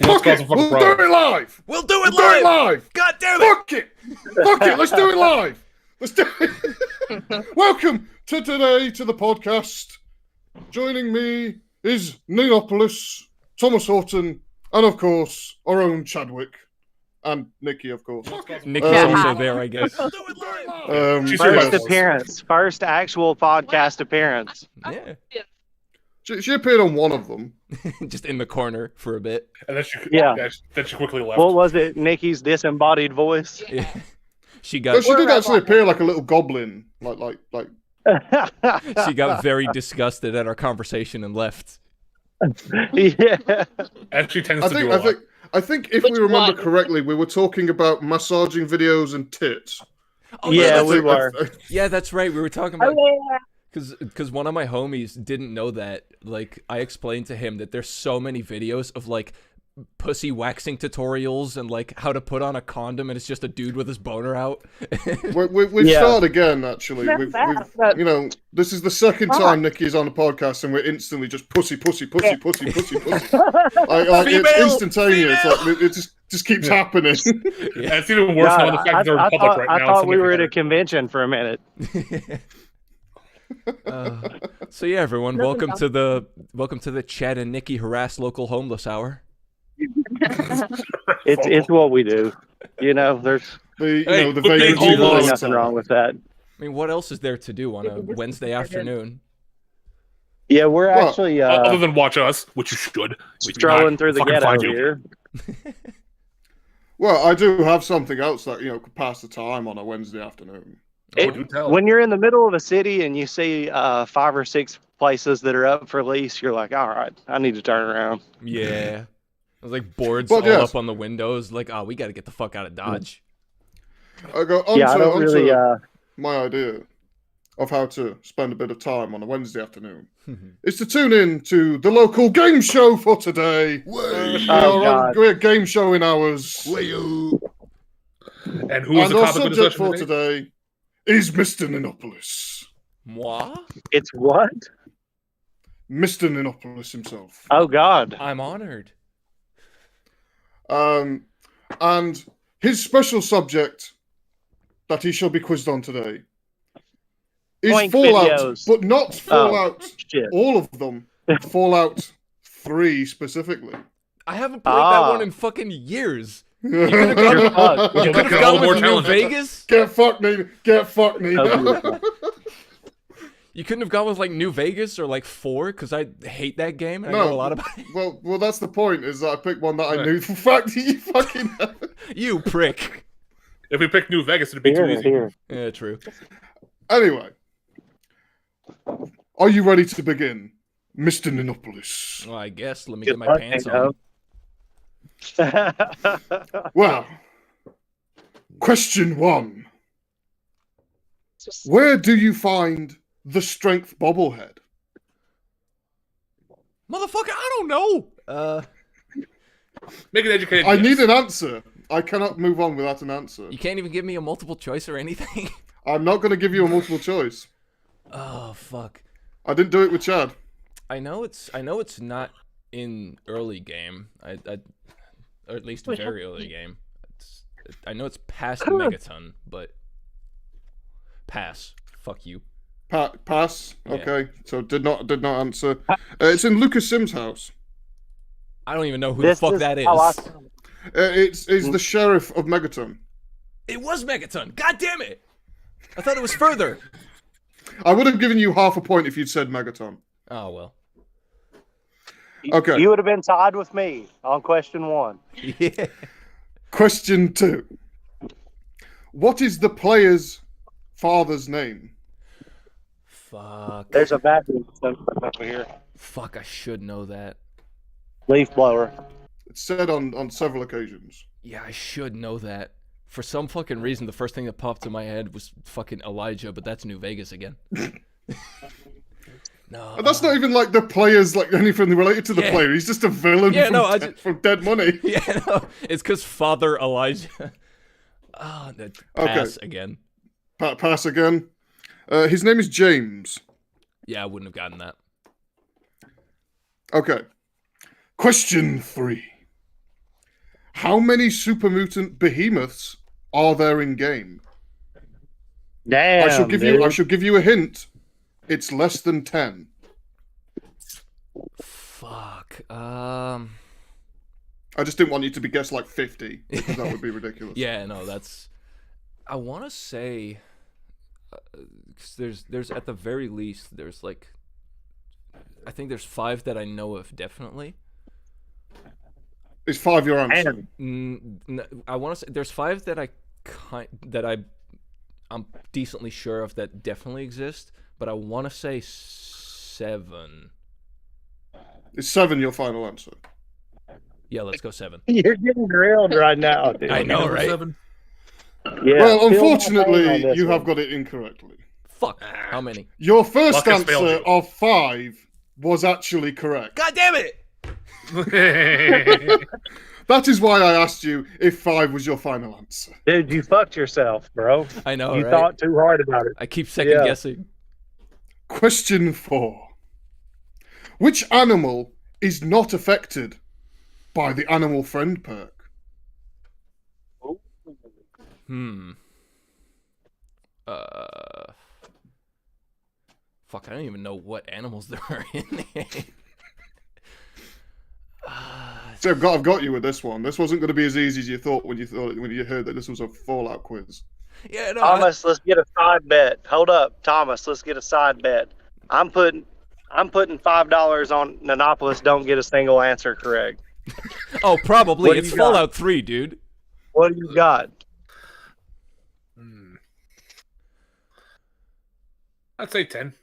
Fuck it! We'll do it live! We'll do it We'll do it live! live! God damn it! Fuck it! Fuck it! Let's do it live! Let's do it! Welcome to the podcast. Joining me is Neopolis, Thomas Horton, and of course, our own Chadwick. And Nikki, of course. Nikki's also there, I guess. Um, First yes. appearance, first actual podcast appearance. Yeah. She appeared on one of them. Just in the corner for a bit. And then she quickly left. What was it? Nikki's disembodied voice. Yeah. She But got she did actually appear like a little goblin. Like she got very disgusted at our conversation and left. Yeah. And she tends to do a lot. I think if we remember correctly, we were talking about massaging videos and tits. Oh, Yeah, we were. Yeah, that's right. We were talking about because one of my homies didn't know that. Like, I explained to him that there's so many videos of like pussy waxing tutorials and like how to put on a condom, and it's just a dude with his boner out. We've Yeah. started again. Actually, we've you know, this is the second time Nikki's on the podcast, and we're instantly just pussy. Like it's instantaneous. Like it just keeps happening. And it's even worse now the fact that they're in public right now. I thought so we they were at can- a convention for a minute. So yeah, everyone, welcome to the Chad and Nikki harass local homeless hour. It's what we do. You know, there's The Hey, the but vagrancy big really homeless. nothing wrong with that. I mean, what else is there to do on a Wednesday afternoon? Yeah, we're Well, actually other than watch us, which you should. We do strolling not through the fucking ghetto find you. here. Well, I do have something else that could pass the time on a Wednesday afternoon. Do tell. When you're in the middle of a city and you see 5 or 6 places that are up for lease, you're like, all right, I need to turn around. Yeah. There's like boards But all yes. up on the windows, like, oh, we got to get the fuck out of Dodge. I go on Yeah, I to, don't really. my idea of how to spend a bit of time on a Wednesday afternoon is to tune in to the local game show for today. God. We're game showing hours. And who is And the our topic of subject discussion for today? today is Mr. Ninopolis. Moi? It's what? Mr. Ninopolis himself. Oh God. I'm honored. And his special subject that he shall be quizzed on today is Boink Fallout, videos. but not Fallout, Shit. all of them. Fallout 3 specifically. I haven't played that one in fucking years. You're fucked. You Yeah, could have look at gone all more with New talented. Vegas. Get fucked, Nina. Get fucked, Nina. Oh, beautiful. You couldn't have gone with like New Vegas or like 4 because I hate that game and I know a lot about it. well, that's the point. Is that I picked one that I knew for a fact that you fucking. You prick. If we pick New Vegas, it'd be too Here, easy. here. Yeah, true. Anyway, are you ready to begin, Mr. Ninopolis? Well, I guess. Let me Good get my luck, pants Nino. on. Well, question 1: where do you find the strength bobblehead? Motherfucker, I don't know. Make an educated I guess. need an answer. I cannot move on without an answer. You can't even give me a multiple choice or anything. I'm not going to give you a multiple choice. Oh, fuck. I didn't do it with Chad. I know it's not in early game. Or at least very early game. I know it's past Megaton, but pass. Fuck you. Pass. Yeah. Okay, so did not answer. It's in Lucas Sims' house. I don't even know who This the fuck is that is. how I- It's the sheriff of Megaton. It was Megaton. God damn it! I thought it was further. I would have given you half a point if you'd said Megaton. Oh well. Okay. You would have been tied with me on question 1. Yeah. Question 2: what is the player's father's name? Fuck. There's a bathroom over here. Fuck. I should know that. Leaf blower. It's said on several occasions. Yeah, I should know that. For some fucking reason, the first thing that popped in my head was fucking Elijah, but that's New Vegas again. No. And that's not even like the player's like anything related to the Yeah. player. He's just a villain Yeah, from, no, I from Dead Money. Yeah, no. It's because Father Elijah. Oh, that pass again. Pass again. His name is James. Yeah, I wouldn't have gotten that. Okay. Question 3. How many super mutant behemoths are there in game? Damn. I shall give you a hint. It's less than 10. Fuck. I just didn't want you to be guessed like 50 because that would be ridiculous. Yeah, no, that's. I want to say, 'cause there's at the very least there's like, I think there's 5 that I know of definitely. Is 5 your answer? I want to say there's 5 that I'm decently sure of that definitely exist, but I want to say 7. Is 7 your final answer? Yeah, let's go 7. You're getting grilled right now, dude. I know, Number right? 7. Yeah, Well, feel my pain unfortunately, on this you have one. got it incorrectly. Fuck. How many? Your first Lucas failed answer you. of 5 was actually correct. God damn it! That is why I asked you if 5 was your final answer. Dude, you fucked yourself, bro. I know, You right? thought too hard about it. I keep second guessing. Question 4. Which animal is not affected by the Animal Friend perk? Fuck, I don't even know what animals there are in there. So I've got you with this one. This wasn't going to be as easy as you thought when you heard that this was a Fallout quiz. Yeah, no. Thomas, let's get a side bet. Hold up, Thomas. Let's get a side bet. I'm putting $5 on Nanopolis. Don't get a single answer correct. Oh, probably. What do It's you got? Fallout 3, dude. What do you got? I'd say 10.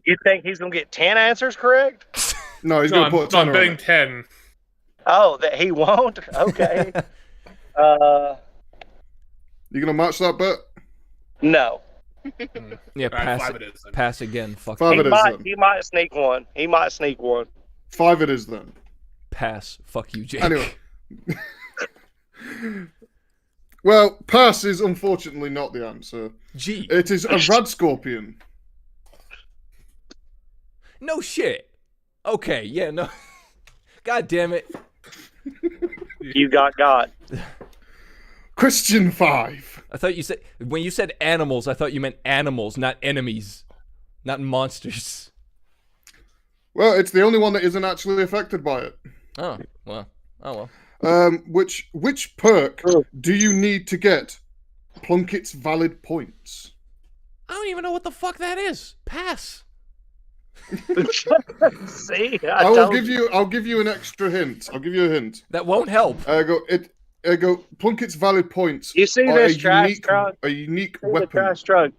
You think he's gonna get 10 answers correct? No, he's No, going to put a I'm 10 on betting it. 10. Oh, that he won't. Okay. You going to match that bet? No. Yeah, All right, pass 5 it. it is. Then. Pass again. Fuck. 5 He it is might. then. He might sneak one. 5 it is then. Pass. Fuck you, Jake. Anyway. Well, pass is unfortunately not the answer. Gee. It is a rad scorpion. No shit. Okay, yeah, no. God damn it. You got. Question 5. I thought you said, when you said animals, I thought you meant animals, not enemies. Not monsters. Well, it's the only one that isn't actually affected by it. Oh, well. Oh, well. Which perk do you need to get Plunkett's valid points? I don't even know what the fuck that is. Pass. See, I'll give you an extra hint. I'll give you a hint. That won't help. Plunkett's valid points. You see are this trash truck? A unique The weapon. trash truck.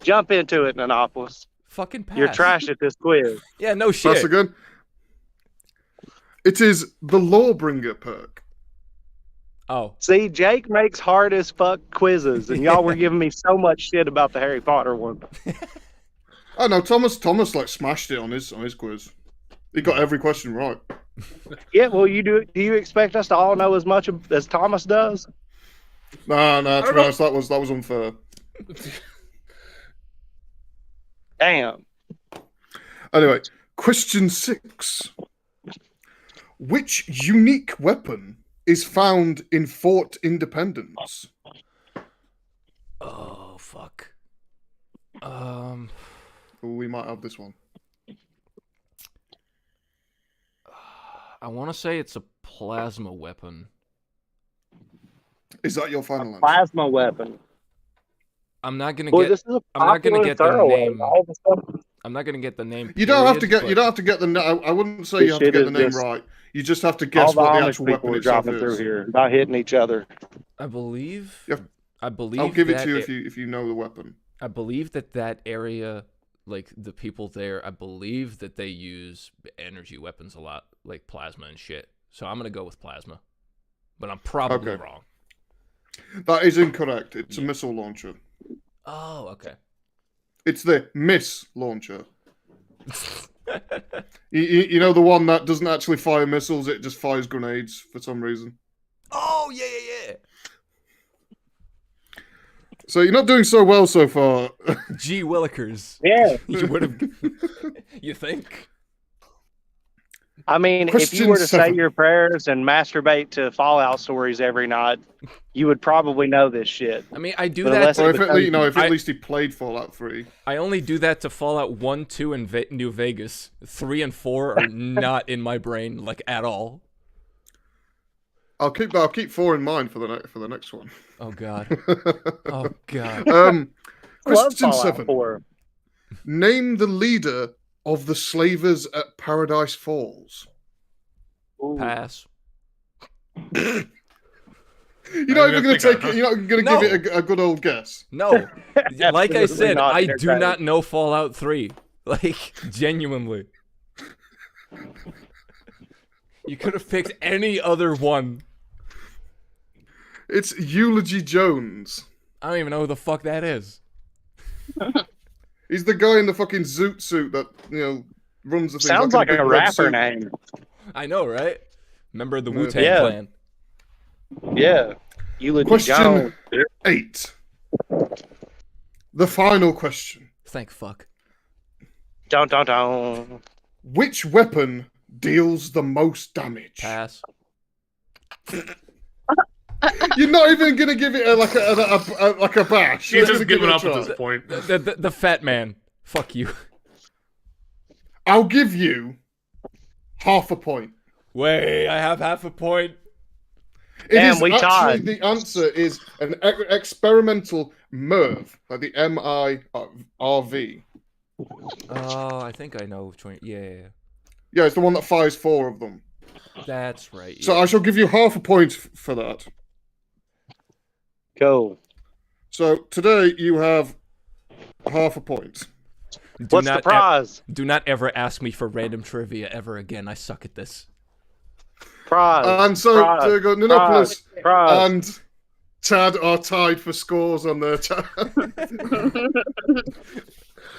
Jump into it, Nanopolis. Fucking pass. You're trash at this quiz. Yeah, no shit. Pass again. It is the Lawbringer perk. Oh. See, Jake makes hard as fuck quizzes, and y'all were giving me so much shit about the Harry Potter one. Oh no, Thomas like smashed it on his quiz. He got every question right. Yeah, well, you do. Do you expect us to all know as much as Thomas does? No, to don't be honest, that was unfair. Damn. Anyway, question 6. Which unique weapon is found in Fort Independence? Oh, fuck. Oh, we might have this one. I want to say it's a plasma weapon. Is that your final answer? Plasma weapon. I'm not gonna Boy, get. this is a I'm not gonna popular get the throwaway. name. All of a sudden, I'm not gonna get the name. You don't have to period, get. You don't have to get the. I wouldn't say you have to shit get the is name just- right. You just have to all guess the what the Amish actual people weapon are itself dropping through is. here, not hitting each other. I believe. Yep. I believe. I'll give it that to you if you know the weapon. I believe that area, like the people there, I believe that they use energy weapons a lot, like plasma and shit. So I'm gonna go with plasma, but I'm probably Okay. wrong. That is incorrect. It's a missile launcher. Oh, okay. It's the miss launcher. You know the one that doesn't actually fire missiles; it just fires grenades for some reason. Oh yeah. So you're not doing so well so far. Gee Willikers. Yeah. You would have. You think? I mean, if Question you were to 7. say your prayers and masturbate to Fallout stories every night, you would probably know this shit. I mean, I do But that. unless Or it if at becomes- least, if at least he played Fallout 3. I only do that to Fallout 1, 2, and New Vegas. 3 and 4 are not in my brain like at all. I'll keep 4 in mind for the next one. Oh god. Oh god. Love Question Fallout 7. 4. Name the leader of the slavers at Paradise Falls. Ooh. Pass. You're not even going to take it. You're not going to No. give it a good old guess. No. Like I Absolutely said, not I do entertaining. not know Fallout 3. Like, genuinely. You could have picked any other one. It's Eulogy Jones. I don't even know who the fuck that is. He's the guy in the fucking zoot suit that runs the thing. Sounds like a rapper name. I know, right? Member of the Yeah. Wu-Tang Yeah. Clan. Yeah. Eulogy Question Jones. 8. The final question. Thank fuck. Dun, dun, dun. Which weapon deals the most damage? Pass. You're not even gonna give it like a bash. He's You're just gonna give giving it a up at try. this point. The fat man. Fuck you. I'll give you half a point. Wait, I have half a point. It Damn, is we actually tied. the answer is an experimental MIRV, like the MIRV. Oh, I think I know which one. Yeah. Yeah, it's the one that fires 4 of them. That's right. So yeah. I shall give you half a point for that. Go. So today you have half a point. Do What's the not prize? do not ever ask me for random trivia ever again. I suck at this. Prize. And so prize, there you go, Ninopolis prize. and Chad are tied for scores on their chat.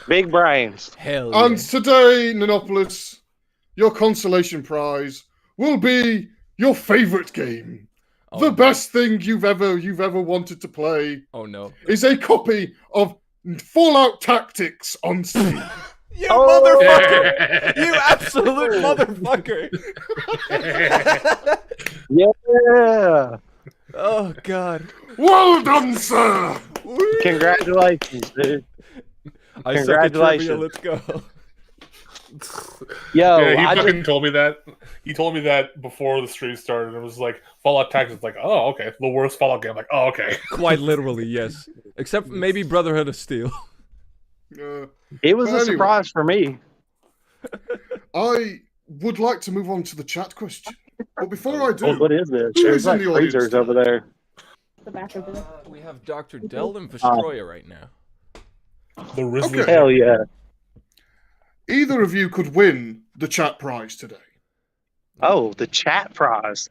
Big brains. Hell yeah. And today, Ninopolis, your consolation prize will be your favorite game. Oh, The no. best thing you've ever wanted to play Oh no. is a copy of Fallout Tactics on Steam. You Oh. motherfucker! You absolute motherfucker! Yeah. Oh god. Well done, sir. Congratulations, dude. I suck at trivia. Congratulations. Let's go. Yo, Yeah, he I fucking just, told me that. He told me that before the stream started. It was like Fallout Tactics. Like, oh, okay, the worst Fallout game. Like, oh, okay. Quite literally, yes. Except maybe Brotherhood of Steel. it was a Anyway. surprise for me. I would like to move on to the chat question. But before I do, Oh, what is this? Who There's is in like the audience freezers today? over there. The back of the We have Dr. Dell and Vestroya right now. The Risley. Okay. Hell yeah. either of you could win the chat prize today. Oh, the chat prize.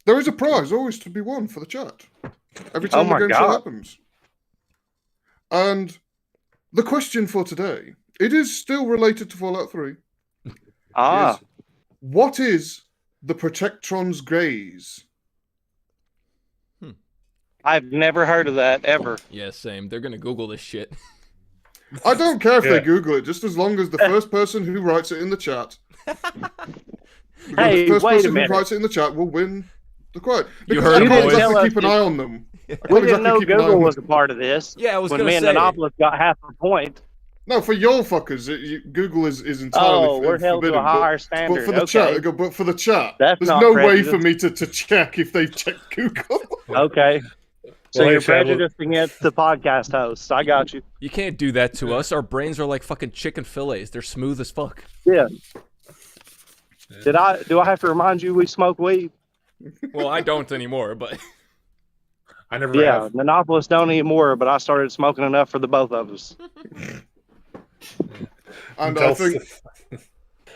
There is a prize always to be won for the chat. Every time the my game show God. happens. And the question for today, it is still related to Fallout 3. Ah, Is, what is the Protectron's gaze? I've never heard of that ever. Yeah, same. They're gonna Google this shit. I don't care if Yeah. they Google it, just as long as the first person who writes it in the chat. Hey, the first wait a person who minute. writes it in the chat will win the quote. You Because heard I it, can't boys. exactly Tell keep an us- eye on them. I We can't didn't exactly know keep an eye on Google them. was a part of this. Yeah, I was When gonna me and say. Anopolis got half a point. No, for your fuckers, Google is entirely Oh, we're held to forbidden, a higher but standard. for the Okay. chat, but for the chat, That's there's not no way prejudice. for me to check if they've checked Google. Okay. So Well, you're hey, Chad, prejudiced against the podcast hosts. I got you. You can't do that to us. Our brains are like fucking chicken fillets. They're smooth as fuck. Yeah. Do I have to remind you we smoke weed? Well, I don't anymore, but I never Yeah, have. Monopolists don't eat more, but I started smoking enough for the both of us. And I Until- think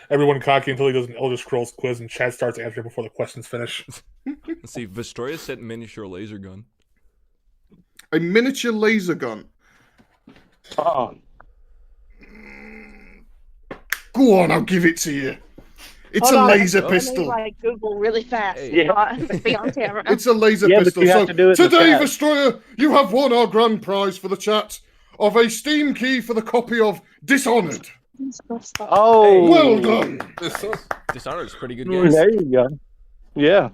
Everyone cocky until he does an Elder Scrolls quiz and Chad starts answering before the questions finish. let's see. Vestroya said miniature laser gun. a miniature laser gun. Oh, Go on, I'll give it to you. It's Hold a on, laser let me, pistol. like Google really fast. Hey. Be on camera. It's a laser Yeah, but pistol. you have So to do it in the today, chat. Vestroya, you have won our grand prize for the chat of a Steam key for the copy of Dishonored. Oh, Well done. Dishonored's a pretty good game. There you go. Yeah.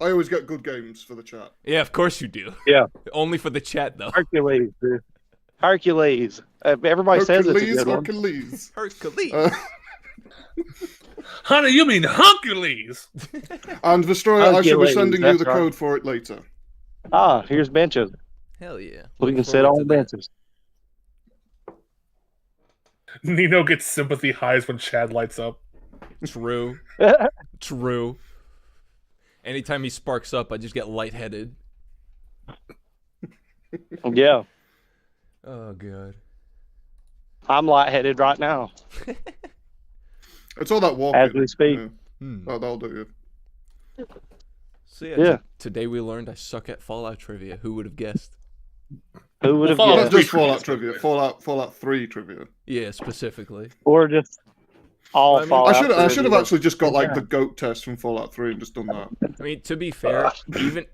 I always get good games for the chat. Yeah, of course you do. Yeah. Only for the chat though. Hercules, dude. Hercules. Everybody says it's a good one. Hercules. Hercules. Honey, you mean Hercules? And Vestroya, I should be Hercules, sending you that's the right. code for it later. Ah, here's benches. Hell yeah. We Looking can sit forward on to that. benches. Nino gets sympathy highs when Chad lights up. True. True. Anytime he sparks up, I just get lightheaded. Yeah. Oh god. I'm lightheaded right now It's all that walking. as we speak. Yeah. Hmm. Oh, that'll do you. So Yeah. today we learned I suck at Fallout trivia. Who would have guessed? Who would have Well, Not guessed? just Fallout trivia. Fallout 3 trivia. Yeah, specifically. Or just all I mean, Fallout. I should have 3. actually just got like Yeah. the goat test from Fallout 3 and just done that. I mean, to be fair,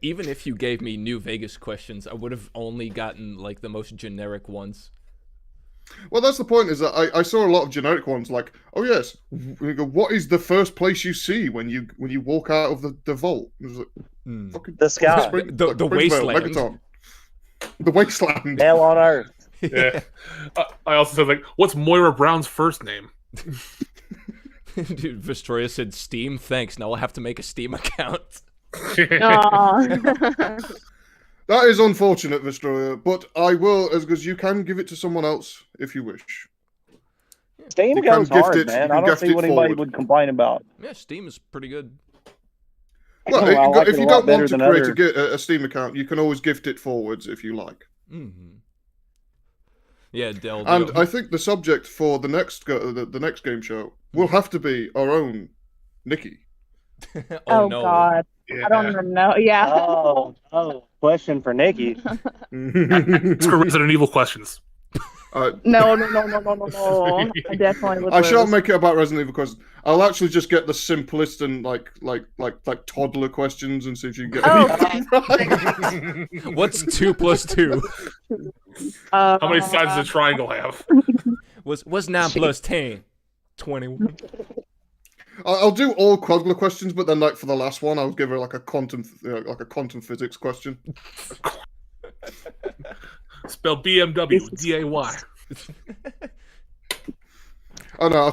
even if you gave me New Vegas questions, I would have only gotten like the most generic ones. Well, that's the point. Is that I saw a lot of generic ones like, oh yes, we go, what is the first place you see when you walk out of the vault? It was like, Hmm. fucking The sky. The Springvale, wasteland. Megaton. The wasteland. Hell on earth. Yeah. I also said, like, what's Moira Brown's first name? Dude, Vestroya said Steam. Thanks. Now I'll have to make a Steam account. Aw. That is unfortunate, Vestroya, but I will, because you can give it to someone else if you wish. Steam You can goes gift hard, it- man. you can I don't gift see it what anybody forward. would complain about. Yeah, Steam is pretty good. Well, I like if it a you lot don't better want to than create other- a Steam account, you can always gift it forwards if you like. Mm-hmm. Yeah, Del. And I think the subject for the next the next game show will have to be our own Nikki. Oh, no. God. Yeah. I don't even know. Yeah. Oh. Question for Nikki. It's for Resident Evil questions. No. I definitely would. I shan't lose. make it about Resident Evil questions. I'll actually just get the simplest and like toddler questions and see if you can get Oh, anything right. What's 2 plus 2? How many sides does a triangle have? What's 9 plus 10? 21. I'll do all Quagla questions, but then like for the last one, I'll give her like a quantum physics question. Spell BMW, D-A-Y. Oh no, I'll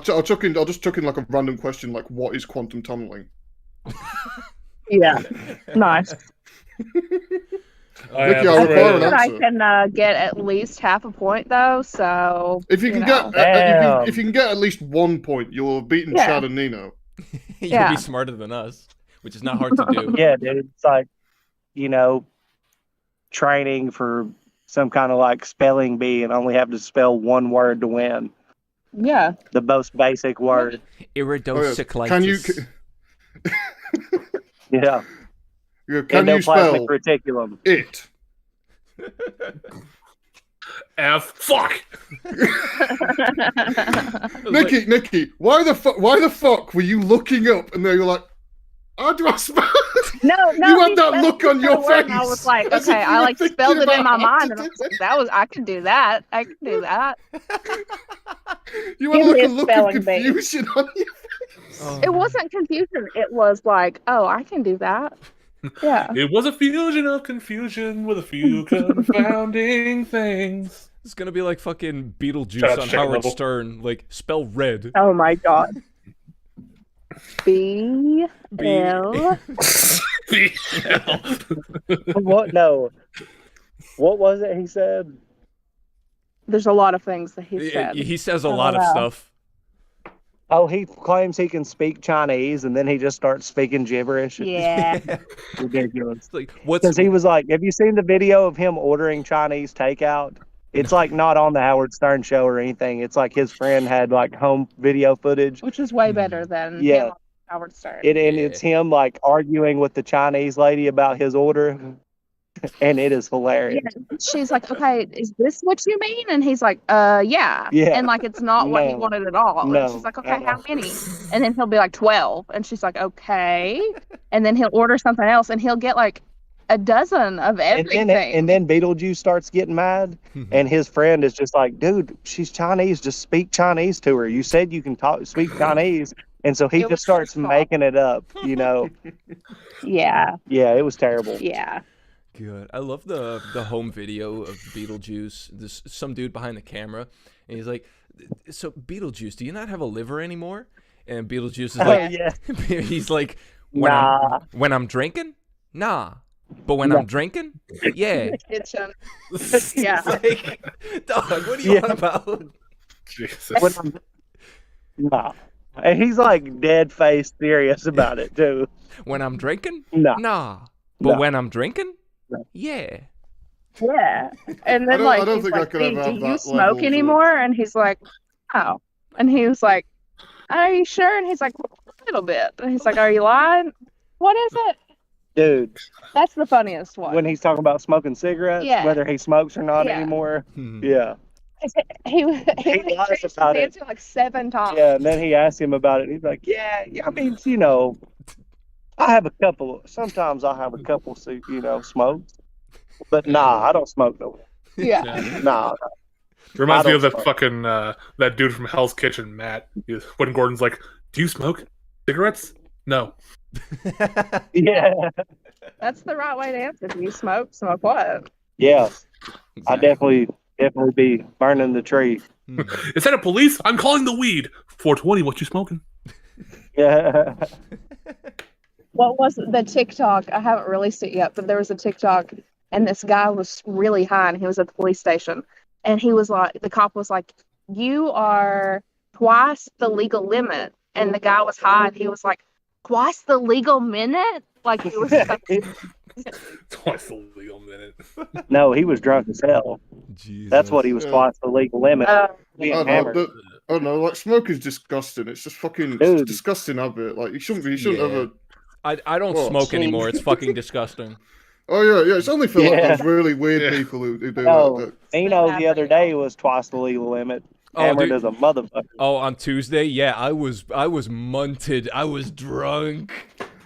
just chuck in like a random question like what is quantum tunneling? Yeah. Nice. Nikki, I I'll require think an that I answer. can get at least half a point though. So If you can know. get if you can get at least 1 point, you'll have beaten Yeah. Chad and Nino. You'll Yeah. be smarter than us, which is not hard to do. Yeah, dude. It's like, training for some kind of like spelling bee and only have to spell one word to win. yeah. The most basic word. Iridocyclitis. Can you Yeah. can you Endoplasmic spell reticulum. it? F. Fuck! Nikki, why the fuck were you looking up and then you're like, how do I spell? No. You had he that said look it on your so well, and I face, was like, as okay, if you I were like thinking spelled it in my about how mind, to and I do was like, I can do that. I can do that. You Give had like me a a look of spelling bee. confusion on your face. Oh. It wasn't confusion. It was like, oh, I can do that. Yeah. It was a fusion of confusion with a few confounding things. It's gonna be like fucking Beetlejuice Shout out on to Howard Chernobyl. Stern. Like, spell red. Oh my God. B B- L. What? No. What was it he said? There's a lot of things that he He, said. he says a I lot don't of know. stuff. Oh, he claims he can speak Chinese and then he just starts speaking gibberish. Yeah. Ridiculous. It's like, what's Because he was like, have you seen the video of him ordering Chinese takeout? It's like not on the Howard Stern show or anything. It's like his friend had like home video footage. Which is way better than Yeah. him on Howard Stern. And it's him like arguing with the Chinese lady about his order. And it is hilarious. Yeah. She's like, okay, is this what you mean? And he's like, yeah. Yeah. And like, it's not what he No. wanted at all. No. And she's like, okay, how many? And then he'll be like 12. And she's like, okay. And then he'll order something else and he'll get like a dozen of everything. And then Beetlejuice starts getting mad, and his friend is just like, "Dude, she's Chinese. Just speak Chinese to her. You said you can speak Chinese." And so he It just was starts his fault. making it up, you know. Yeah, Yeah, it was terrible. yeah. Good. I love the home video of Beetlejuice. There's some dude behind the camera, and he's like, "So Beetlejuice, do you not have a liver anymore?" And Beetlejuice is Oh like, yeah. he's like, Nah. when I'm drinking, nah, but when I'm drinking, yeah." Kitchen. It's Yeah. like, dog, what are you Yeah. on about? Jesus. When I'm- Nah. And he's like dead face serious about it too. When I'm drinking, No. nah, but No. when I'm drinking, No. yeah. Yeah. And then I like, don't he's think I like, could "Hey, ever do have you that smoke level of- anymore?" And he's like, "Oh." And he was like, "Are you sure?" And he's like, "A little bit." And he's like, "Are you lying?" What is it? Dude, That's the funniest one. when he's talking about smoking cigarettes, Yeah. whether he smokes or not Yeah. anymore. Hmm. Yeah. he He lies changed his about it. answer like 7 times. Yeah, and then he asked him about it. And he's like, yeah, I mean, you know, I have a couple. Sometimes I have a couple, you know, smokes. But nah, I don't smoke no more. Yeah. Nah. Reminds I me of don't that smoke. fucking that dude from Hell's Kitchen, Matt. When Gordon's like, "Do you smoke cigarettes?" No. Yeah. That's the right way to answer. Do you smoke? Smoke what? Yeah. I definitely be burning the tree. Hmm. Instead of police, I'm calling the weed. 420, what you smoking? Yeah. What was the TikTok? I haven't released it yet, but there was a TikTok, and this guy was really high, and he was at the police station, and he was like, the cop was like, "You are twice the legal limit," and the guy was high, and he was like, "Twice the legal minute?" Like he was. Twice the legal minute. No, he was drunk as hell. That's what he was Yeah. twice the legal limit. Uh, Being I hammered. don't know, like smoking's disgusting. It's just fucking it's Dude. a disgusting habit. Like you shouldn't Yeah. ever. I don't What? smoke anymore. It's fucking disgusting. Oh yeah. It's only for like Yeah. those really weird Yeah. people who do No, that. Nino the other day was twice the legal limit. Oh, Hammered dude. as a motherfucker. Oh, on Tuesday, yeah, I was munted. I was drunk.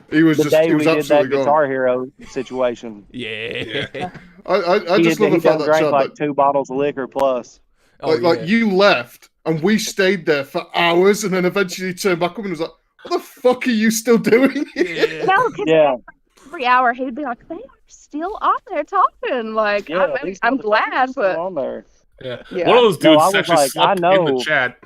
He was The just day he we was did that absolutely gone. Guitar Hero situation. Yeah. I He just love the done fact that drank Chad, like 2 bottles of liquor plus. Oh, like yeah. you left and we stayed there for hours and then eventually turned back up and was like, "What the fuck are you still doing?" Yeah. no, 'cause Yeah. every hour he'd be like, "They are still on there talking." Like, Yeah, I'm glad, but on there. Yeah. Yeah. One of those No, dudes I was actually like, slept I in the know. chat.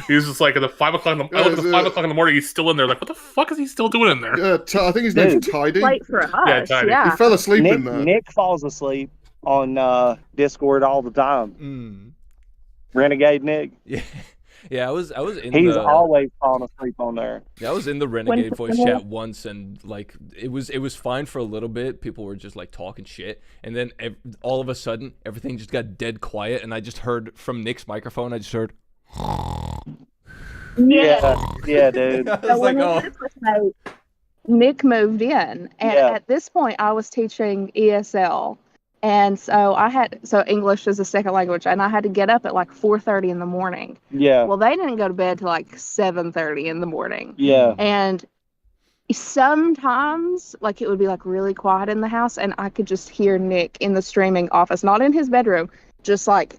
He was just like at the 5 o'clock. I look at the 5 o'clock in the morning. He's still in there. Like, what the fuck is he still doing in there? Yeah, I think his name's Dude. Tidy. late for us. Yeah, Tiny. Yeah. He fell asleep in there. Nick falls asleep on Discord all the time. Mm. Renegade Nick. Yeah. Yeah, I was in He's the always falling asleep on there. I was in the Renegade voice when- chat once, and like it was fine for a little bit. People were just like talking shit, and then all of a sudden everything just got dead quiet, and I just heard from Nick's microphone. I just heard. Yeah, dude. I So was like, when oh. we first made, Nick moved in, and Yeah. at this point, I was teaching ESL, and so English is a second language, and I had to get up at like 4:30 in the morning. Yeah, Well, they didn't go to bed till like 7:30 in the morning, yeah. and sometimes like it would be like really quiet in the house, and I could just hear Nick in the streaming office, not in his bedroom, just like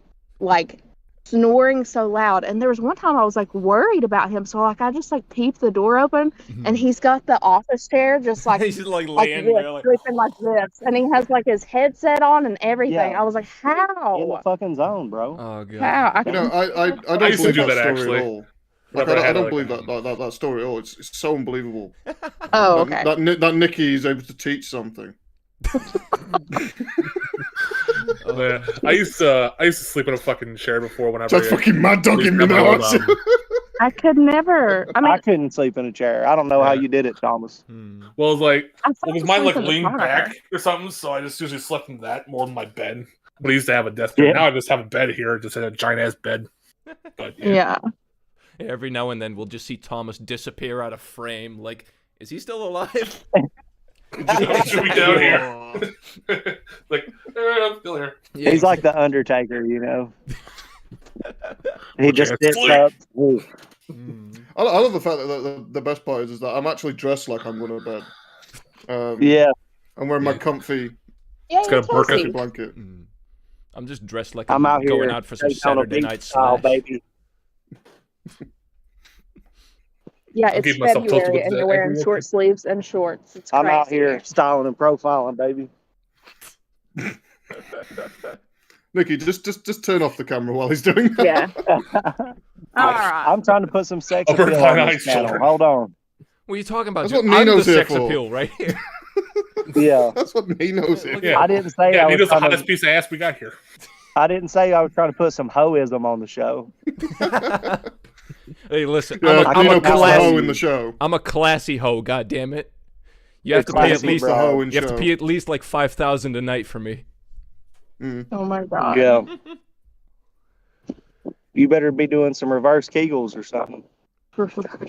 snoring so loud. And there was one time I was like worried about him, so like I just like peeped the door open, and he's got the office chair just like He's just like like laying this, there, like, sleeping like this, and he has like his headset on and everything. Yeah. I was like, In the how? fucking zone, bro. oh god. How? I You know, I don't I used to believe do that that, story actually. at all. Whenever I I had, don't like, believe that story at all. It's so unbelievable. Oh, okay. That Nicky is able to teach something. Yeah. I used to sleep in a fucking chair before whenever. That's fucking mad dogging me Please now. come on, I could never. I mean, I couldn't sleep in a chair. I don't know how Yeah. you did it, Thomas. Hmm. Well, it's like I well, because fell mine like asleep in the leaned car. back or something, so I just usually slept in that more than my bed. But I used to have a desk. Bed. Yeah. Now I just have a bed here, just in a giant ass bed. But Yeah. Every now and then we'll just see Thomas disappear out of frame. Like, is he still alive? should be down here. Like, I'm still here. Yeah, He's like the Undertaker, you know. He just Okay, sits sleep. up. Mm. I love the fact that the best part is that I'm actually dressed like I'm going to bed. Yeah, I'm wearing my comfy Yeah, It's got a burqa. comfy blanket. I'm just dressed like I'm I'm out here going out for some Daytona Saturday Beach night style, slash. baby. Yeah, I'll it's keep myself tilted February with and the you're wearing every short sleeves and shorts. It's I'm out crazy. here styling and profiling, baby. Nikki, just turn off the camera while he's doing that. Yeah. All right. I'm trying to put some sex Upper appeal Pine on this Heights channel. children. Hold on. What are you talking about? That's dude? what I'm the Nino's here sex for. appeal right here. Yeah, That's what Nino's here. Yeah. I didn't say Yeah, I was Nino's the trying hottest to. piece of ass we got here. I didn't say I was trying to put some hoism on the show. Hey, listen, Yeah, I'm Nino a puts the hoe classy, in the show. I'm a classy hoe. God damn it! You have It's to pay at classy, least the hoe in you have to show. pay at least like 5,000 a night for me. Oh my god. Yeah. You better be doing some reverse Kegels or something.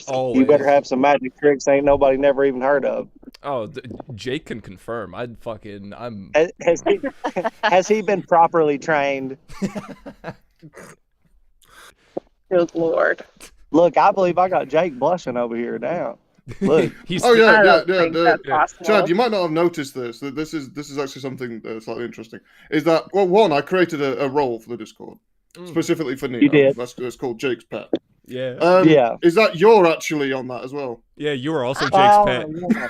Always. You better have some magic tricks ain't nobody never even heard of. Oh, Jake can confirm. I'm. Has he been properly trained? Good lord. Look, I believe I got Jake blushing over here now. Look, He's. Oh yeah, I yeah, don't yeah. think that's possible. Chad, you might not have noticed this. That this is actually something slightly interesting. Is that well, one, I created a role for the Discord specifically for Nino. You did. That's called Jake's Pet. Yeah. Yeah. Is that you're actually on that as well? Yeah. You are also Jake's Oh, pet. yeah.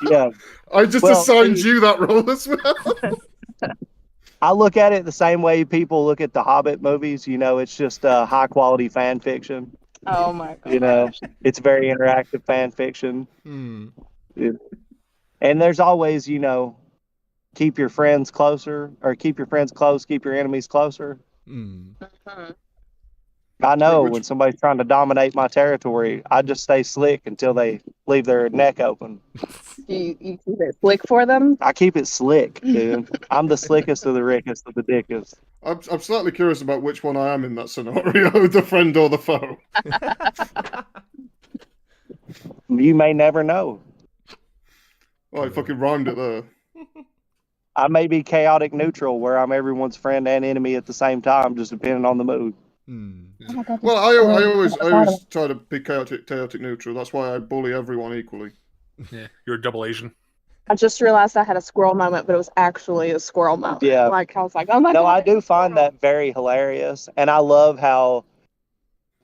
Yeah. I just Well, assigned see- you that role as well. I look at it the same way people look at the Hobbit movies. You know, it's just high quality fan fiction. Oh my god. You know, it's very interactive fan fiction. Hmm. And there's always, you know, keep your friends closer or keep your friends close, keep your enemies closer. Hmm. Mhm. I know Which- when somebody's trying to dominate my territory, I just stay slick until they leave their neck open. You keep it slick for them? I keep it slick, dude. I'm the slickest of the rickest of the dickest. I'm slightly curious about which one I am in that scenario, the friend or the foe. You may never know. Oh, I fucking rhymed it there. I may be chaotic neutral where I'm everyone's friend and enemy at the same time, just depending on the mood. Hmm. Oh my god. Well, I always try to be chaotic neutral. That's why I bully everyone equally. Yeah, you're a double Asian. I just realized I had a squirrel moment, but it was actually a squirrel moment. Yeah. Like I was like, oh my No, god. I there's do a find squirrel. that very hilarious, and I love how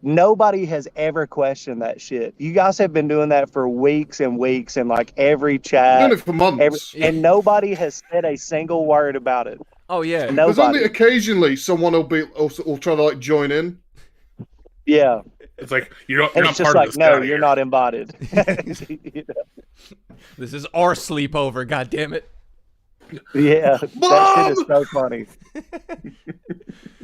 nobody has ever questioned that shit. You guys have been doing that for weeks and weeks, and like every I've chat, done it for months. and nobody has said a single word about it. Oh yeah. There's only Nobody. occasionally someone will try to like join in. Yeah, It's like you're and not it's just part like, of this. Get no, outta you're here. not embodied. This is our sleepover. God damn it. Yeah, that shit is so funny.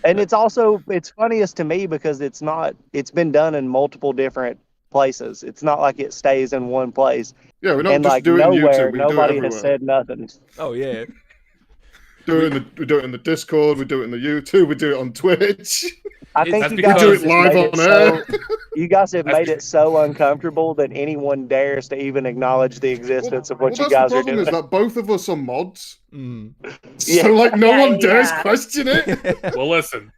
And it's funniest to me because it's been done in multiple different places. It's not like it stays in one place. Yeah, we're not And just like doing nowhere, YouTube. We do it nobody everywhere. has said nothing. Oh yeah. We do it in the Discord. We do it in the YouTube. We do it on Twitch. I think That's you because- guys Do it have just live made on it so, air. you guys have That's made it so uncomfortable that anyone dares to even acknowledge the existence of what you that's guys the are problem doing. is that both of us are mods, Hmm. Yeah. so like no Yeah, one dares yeah. question it. Well, listen,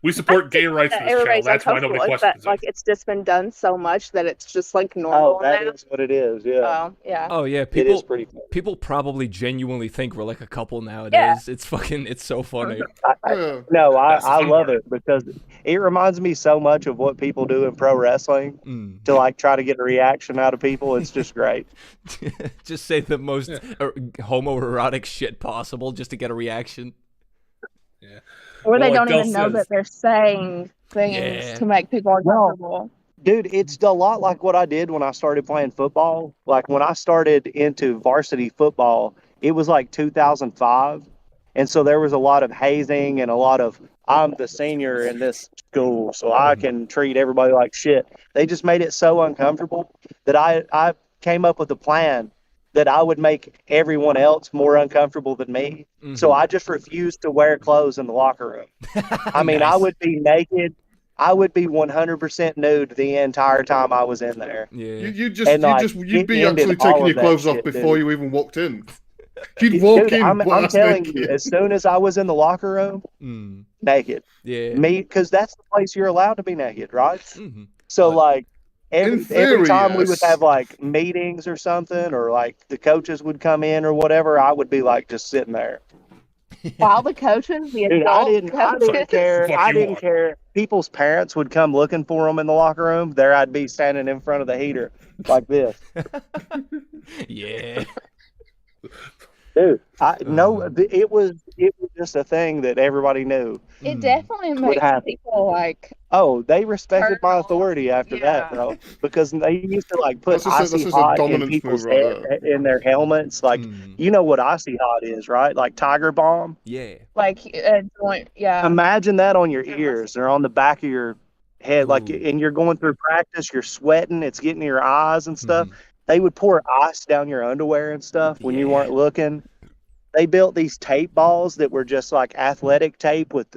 we support gay rights in That this channel. everybody's That's why nobody uncomfortable. It's questions that, like it. it's just been done so much that it's just like normal Oh, that now. is what it is. Yeah, Oh yeah. Oh yeah. it is People pretty funny. people probably genuinely think we're like a couple nowadays. It's so funny. Yeah. No, That's the I fun love part. it because it reminds me so much of what people do in pro wrestling Hmm. to like try to get a reaction out of people. It's just great. Just say the most homoerotic shit possible just to get a reaction. Or they Well, like don't even Del know says- that they're saying things Yeah. to make people uncomfortable. Dude, it's a lot like what I did when I started playing football. Like when I started into varsity football, it was like 2005. And so there was a lot of hazing and a lot of, I'm the senior in this school, so I can treat everybody like shit. They just made it so uncomfortable that I came up with a plan that I would make everyone else more uncomfortable than me. So I just refused to wear clothes in the locker room. I mean, I Nice. would be naked. I would be 100% nude the entire time I was in there. Yeah. You'd And, like, you'd be it ended actually taking all your of that clothes off shit, before dude. you even walked in. You'd walk Dude, in. I'm butt-ass telling you, naked. as soon as I was in the locker room, Hmm. naked. Yeah. Me, because that's the place you're allowed to be naked, right? Mhm. So, But- like, every theory, time we would yes. have like meetings or something, or like the coaches would come in or whatever, I would be like just sitting there. While the coaches, the Dude, I adult didn't coaches. care. Fuck I you didn't want. care. People's parents would come looking for them in the locker room. There I'd be standing in front of the heater like this. Yeah. Dude, it was just a thing that everybody knew. It definitely Would makes happen. people like. Oh, they respected my Turtle. authority after that, Yeah. bro. Because they used to like put That's just icy a hot in dominance people's move right in their helmets. Like, you know what icy hot is, right? Like Tiger Bomb. Yeah. Like a joint, yeah. Imagine that on your ears or on the back of your head, like, Ooh. and you're going through practice, you're sweating, it's getting to your eyes and stuff. Mhm. They would pour ice down your underwear and stuff when you Yeah. weren't looking. They built these tape balls that were just like athletic tape with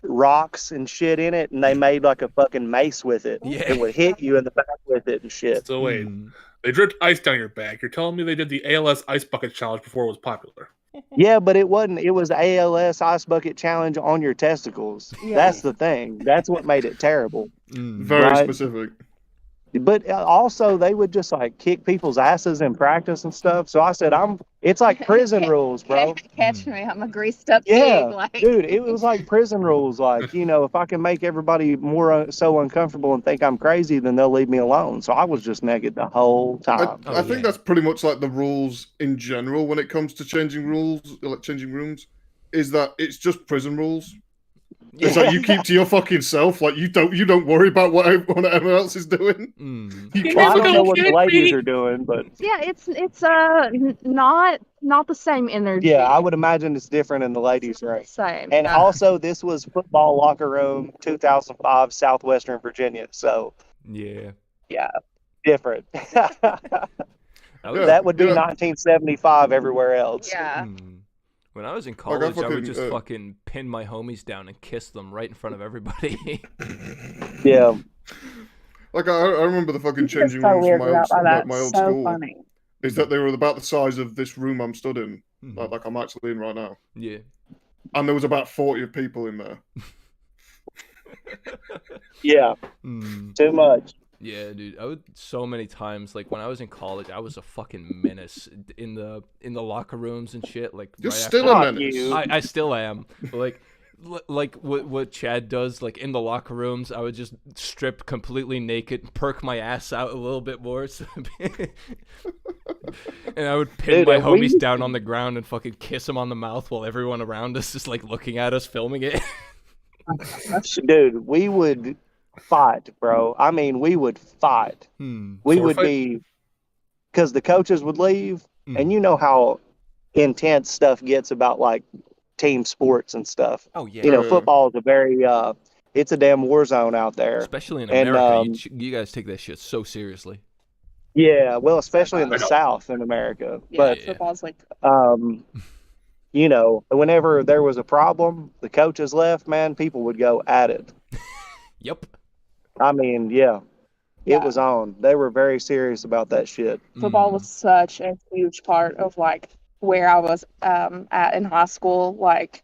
rocks and shit in it, and they made like a fucking mace with it. Yeah. It would hit you in the back with it and shit. So wait, Mm. they dripped ice down your back. You're telling me they did the ALS Ice Bucket Challenge before it was popular? Yeah, but it wasn't. It was the ALS Ice Bucket Challenge on your testicles. Yeah. That's the thing. That's what made it terrible. Mm. Very Right. specific. But also, they would just like kick people's asses in practice and stuff. So I said, it's like prison rules, bro. Catch me, I'm a greased up Yeah, pig. Like, dude, it was like prison rules. Like, if I can make everybody more so uncomfortable and think I'm crazy, then they'll leave me alone. So I was just naked the whole time. Oh, I think yeah. that's pretty much like the rules in general when it comes to changing rules, like changing rooms, is that it's just prison rules. It's like you keep to your fucking self. Like you don't worry about what everyone else is doing. Mm. You Well, I keep don't know what the Kid ladies me. are doing, but yeah, it's not the same energy. yeah, I would imagine it's different in the ladies' room. Same. And yeah. also, this was football locker room 2005, Southwestern Virginia. So, Yeah. yeah, different. I was- That would be Yeah. 1975 everywhere else. Yeah. Mm. When I was in I college, I fucking, would just fucking pin my homies down and kiss them right in front of everybody. Yeah. Like I remember the fucking It's changing so rooms weird from my about old, that. my old So school. funny. Is that they were about the size of this room I'm stood in, Mhm. like I'm actually in right now, Yeah. and there was about 40 people in there. Yeah. Mm. Too much. Yeah, dude. I would so many times, like when I was in college, I was a fucking menace in the locker rooms and shit. Like You're right still Fuck a menace. you. I still am. But like what Chad does, like in the locker rooms, I would just strip completely naked, perk my ass out a little bit more, and I would pin Dude, my and homies we- down on the ground and fucking kiss them on the mouth while everyone around us is like looking at us filming it. Dude, we would fight, bro. I mean, we would fight. Hmm. We Sword would fight? be, because the coaches would leave, Mhm. and you know how intense stuff gets about like team sports and stuff. Oh yeah. Football is a very, it's a damn war zone out there. Especially in and, America, you guys take that shit so seriously. Yeah, well, especially in the I know. South in America. Yeah, But, football's like whenever there was a problem, the coaches left, man, people would go at it. Yep. I mean, yeah, Yeah. it was on. They were very serious about that shit. football Mm. was such a huge part of like where I was at in high school. Like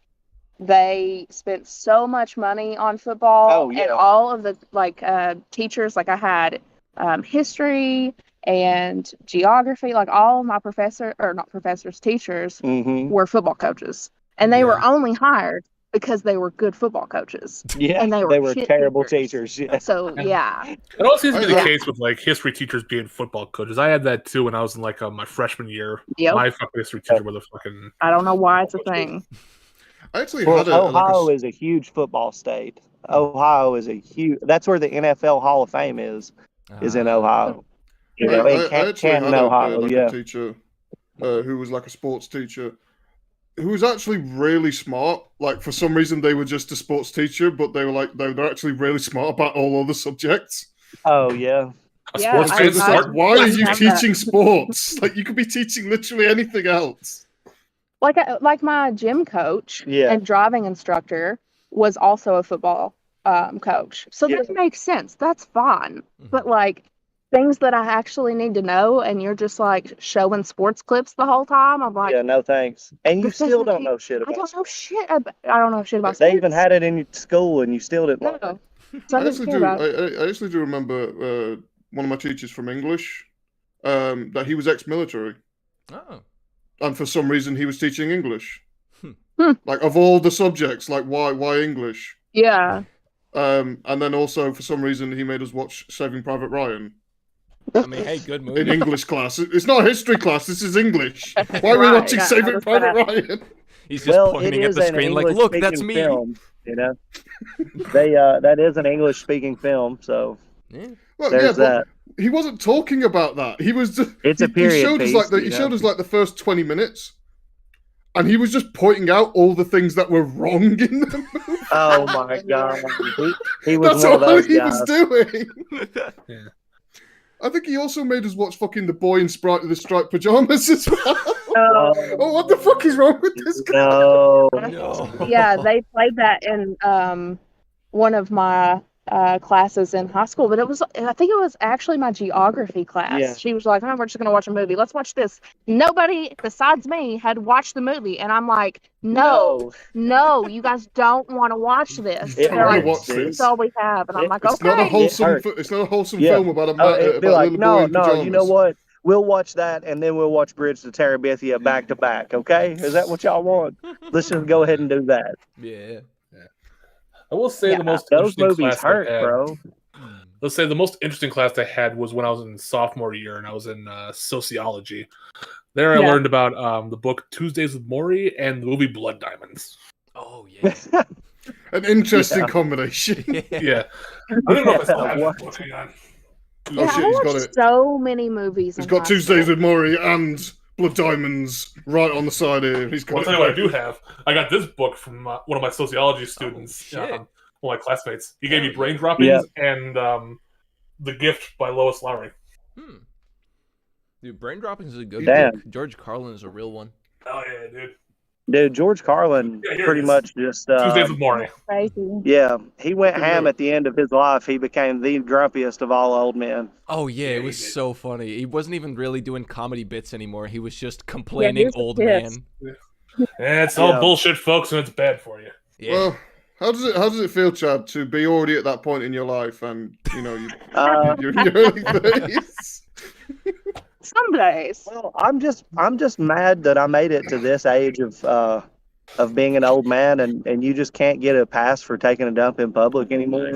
they spent so much money on football, Oh, yeah. and all of the like teachers. Like I had history and geography. Like all of my teachers Mm-hmm. were football coaches, and they were Yeah. only hired because they were good football coaches. Yeah, And they were shit terrible teachers. teachers. Yeah. So yeah, It all seems to be the Yeah. case with like history teachers being football coaches. I had that too when I was in like my freshman year. yep. My fucking history teacher was a fucking. I don't know why it's a thing. I actually Well, had a Ohio is a huge football state. Ohio is a huge. That's where the NFL Hall of Fame is in Ah. Ohio. I, in I actually Canton, had Ohio. like Yeah. a teacher who was like a sports teacher who was actually really smart. Like for some reason they were just a sports teacher, but they were actually really smart about all other subjects. Oh yeah. A Yeah, sports So I- fan it's just I- like, why are you have that. teaching sports? Like you could be teaching literally anything else. Like my gym coach Yeah. and driving instructor was also a football coach. So that makes sense. That's fine. But like things that I actually need to know, and you're just like showing sports clips the whole time. I'm like, Yeah. No thanks. And you This still doesn't don't keep- know shit I about. don't know shit. I don't know shit about They sports. even had it in your school, and you still didn't. learn No, it. So I I didn't actually care do. about it. I actually do remember one of my teachers from English that he was ex-military, Oh. and for some reason he was teaching English. Hmm. Like of all the subjects, like why English? Yeah. And then also for some reason he made us watch Saving Private Ryan I mean, hey, good in movie. English class. It's not a history class. This is English. Why are we Right, watching I Saving noticed Private that. Ryan? He's just Well, it pointing at is the an screen like, look, that's English-speaking me. film, you know. They that is an English speaking film, so Yeah. Well, there's yeah, but that. he wasn't talking about that. He was just, It's a he period showed us piece, like you he know? showed us like the first 20 minutes. And he was just pointing out all the things that were wrong in the movie. Oh my god, he was That's one of all those he guys. was doing. Yeah. I think he also made us watch fucking The Boy in the Striped Pajamas as well. Oh, what the fuck is wrong with this guy? No. No. Yeah, they played that in one of my classes in high school, but I think it was actually my geography class. Yeah. She was like, "Oh, we're just gonna watch a movie. Let's watch this." Nobody besides me had watched the movie, and I'm like, "No, you guys don't want to watch this." It They're like, hurts, "This dude. is all we have," and I'm like, It's "Okay." not a wholesome. hurts. It's not a wholesome Yeah. film about a It'd be about a like, little boy in pajamas. you know what? We'll watch that, and then we'll watch Bridge to Terabithia back to back. Okay, is that what y'all want? Let's just go ahead and do that. Yeah. I will say Yeah, the most Those interesting movies class I hurt, had. bro. Let's say the most interesting class I had was when I was in sophomore year and I was in sociology. There I Yeah. learned about the book Tuesdays with Morrie and the movie Blood Diamonds. Oh, yeah. An interesting Yeah. combination. Yeah. I don't even know if I still have What? that book. Hang on. Yeah, Oh shit, I he's got watched it. so many movies. He's in got high Tuesdays school. with Maury and Blood Diamonds right on the side here. He's got I'll it. tell you what I do have. I got this book from one of my sociology students, shit. one of my classmates. He gave me Brain Droppings Yeah. and The Gift by Lois Lowry. Hmm. Dude, Brain Droppings is a good Damn. book. George Carlin is a real one. Oh yeah, dude. Dude, George Carlin Yeah, here it pretty is. much just Tuesdays with Morrie. Crazy. yeah, he went Good ham note. at the end of his life. He became the grumpiest of all old men. Oh, yeah, Yeah, it he was did. so funny. He wasn't even really doing comedy bits anymore. He was just complaining was old pissed. man. It's all Yeah. bullshit, folks, and it's bad for you. Yeah. Well, how does it feel, Chad, to be already at that point in your life and you know you're in your early 30s? Some days. Well, I'm just mad that I made it to this age of being an old man, and you just can't get a pass for taking a dump in public anymore.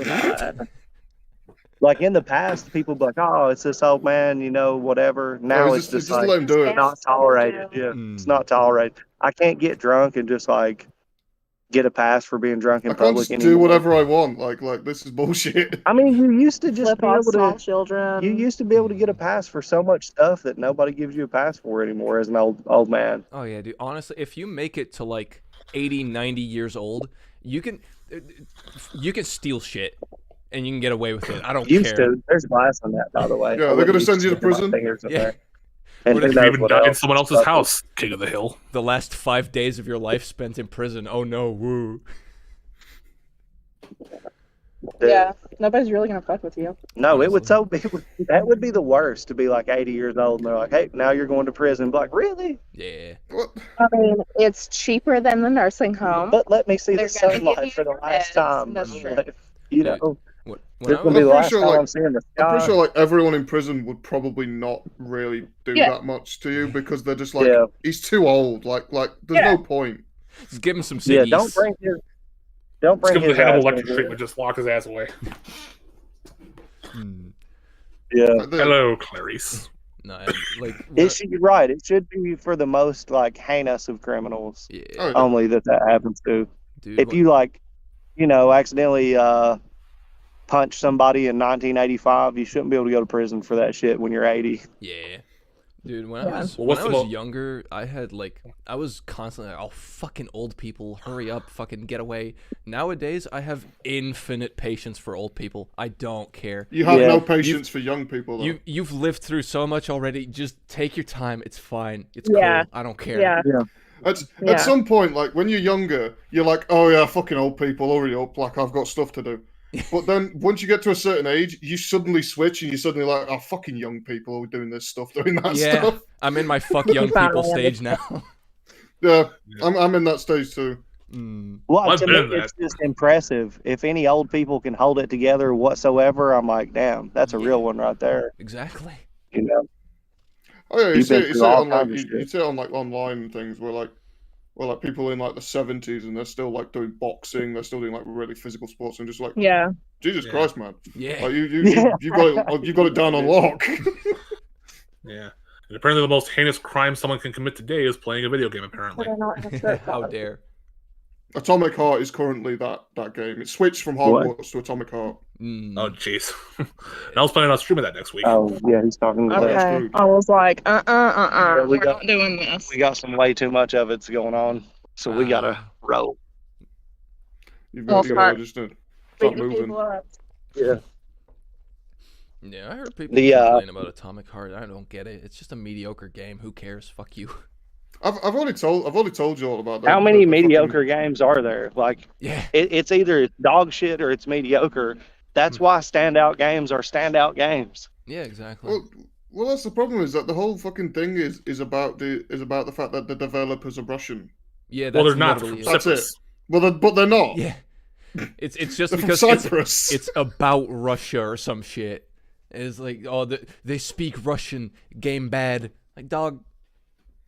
Like in the past, people be like, "Oh, it's this old man," you know, whatever. Now it's just like let him do it. not tolerated. Yeah, it's not tolerated. I can't get drunk and just like get a pass for being drunk in I can't public just anymore. do whatever I want. Like this is bullshit. I mean, you used to just Flip be off able small to. children. You used to be able to get a pass for so much stuff that nobody gives you a pass for anymore as an old man. Oh, yeah, dude. Honestly, if you make it to like 80, 90 years old, you can steal shit and you can get away with it. I don't Used care. to. There's glass on that, by the way. Yeah, they're gonna send you to prison? Yeah. And What who if You knows even what die in else. someone else's house, King of the Hill. The last 5 days of your life spent in prison. Oh, no. Woo. Yeah, nobody's really gonna fuck with you. No, it would Honestly. that would be the worst to be like 80 years old and they're like, "Hey, now you're going to prison." Be like, "Really?" Yeah. What? I mean, it's cheaper than the nursing home. But let me see They're the gonna give sunlight you for the your last meds. time. That's true. You Dude, know, When this I will be I'm the pretty last sure, time like- I'm seeing the I'm pretty sky. sure like everyone in prison would probably not really do Yeah. that much to you because they're just like Yeah. he's too old. Like there's Yeah. no point. just give him some Yeah, ciggies. don't bring Just his give him the Hannibal ass Electric in here. treatment, just lock his ass away. Hmm. Yeah. Like, Hello, Clarice. No, like It should be right. It should be for the most like heinous of criminals yeah, Oh, yeah. only that happens to. dude. If you like, accidentally punch somebody in 1985, you shouldn't be able to go to prison for that shit when you're 80. Yeah. Dude, when Yeah. I was Well, when what's I the was mo- younger, I was constantly like, "Oh, fucking old people, hurry up, fucking get away." Nowadays, I have infinite patience for old people. I don't care. You have Yeah. no patience for young people. Though. You've lived through so much already. Just take your time. It's fine. It's Yeah. cool. I don't care. Yeah. At Yeah. some point, like when you're younger, you're like, oh yeah, fucking old people, hurry up, like I've got stuff to do. But then once you get to a certain age, you suddenly switch and you're suddenly like, oh, fucking young people are doing this stuff, doing that Yeah. stuff. I'm in my fuck young people Finally stage now. Yeah, I'm in that stage too. Well, I've to been in me, it's just impressive. If any old people can hold it together whatsoever, I'm like, damn, that's a real one right there. Exactly. You know, Oh yeah, you You've see, been it, you through see it all on like kinds of you shit. see it on like online and things where like people in like the 70s and they're still like doing boxing, they're still doing like really physical sports and just like Yeah. Jesus Yeah. Christ, man! Yeah. Like, Yeah. you've got it down on lock. Yeah. And apparently the most heinous crime someone can commit today is playing a video game, apparently. They're not in a strip How club. dare. Atomic Heart is currently that game. It switched from What? Hogwarts to Atomic Heart. Oh, jeez. And I was planning on streaming that next week. Oh yeah, he's talking about. that's Okay. good. I was like, Yeah, we we're got- not doing this. We got some way too much of it's going on, so we gotta roll. You've Well, got to smart. just start Beating moving. people up. Yeah. Yeah, I heard people The, complain about Atomic Heart. I don't get it. It's just a mediocre game. Who cares? Fuck you. I've already told you all about that. How many the fucking- mediocre games are there? Like, Yeah. it's either dog shit or it's mediocre. That's why standout games are standout games. Yeah, exactly. Well, that's the problem. Is that the whole fucking thing is about the fact that the developers are Russian. Yeah, that's Well, they're not. literally From it. That's it. Cyprus. Well, but they're not. Yeah. It's just They're from because Cyprus. it's about Russia or some shit. It's like, oh, they speak Russian, game bad. Like, dog,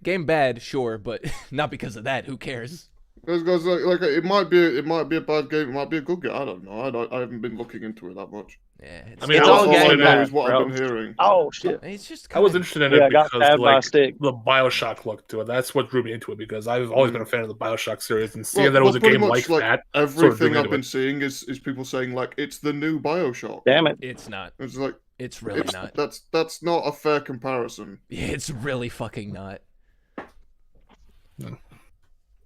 game bad, sure, but not because of that. Who cares? Because like it might be a bad game. It might be a good game. I don't know. I haven't been looking into it that much. Yeah, I mean, It's I all was game I interested know bad, is what bro. I've been hearing. Oh shit! it's just. I was kinda- interested in Yeah, I it got because stabbed by a like stick. the Bioshock look to it. That's what drew me into it because I've always been a fan of the Bioshock series, and seeing that it was a pretty game much, like that. Everything drew I've me been into seeing is people saying like it's the new BioShock. Damn it! It's not. It's like It's really it's, not. that's not a fair comparison. Yeah, it's really fucking not.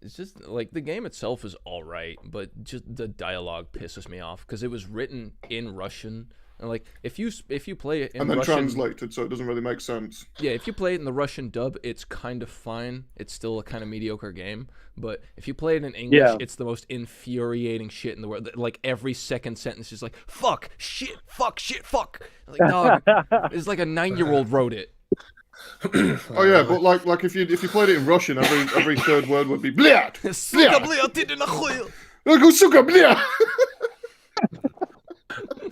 It's just like the game itself is all right, but just the dialogue pisses me off because it was written in Russian. And like if you play it in And then Russian, translated, so it doesn't really make sense. yeah, if you play it in the Russian dub, it's kind of fine. It's still a kind of mediocre game. But if you play it in English, Yeah. it's the most infuriating shit in the world. Like every second sentence is like fuck, shit, fuck, shit, fuck. Like dog, it's like a 9-year-old wrote it. Oh yeah, but like if you played it in Russian, every third word would be blyat. Сука, бля, ты нахуй. Go suka blyat.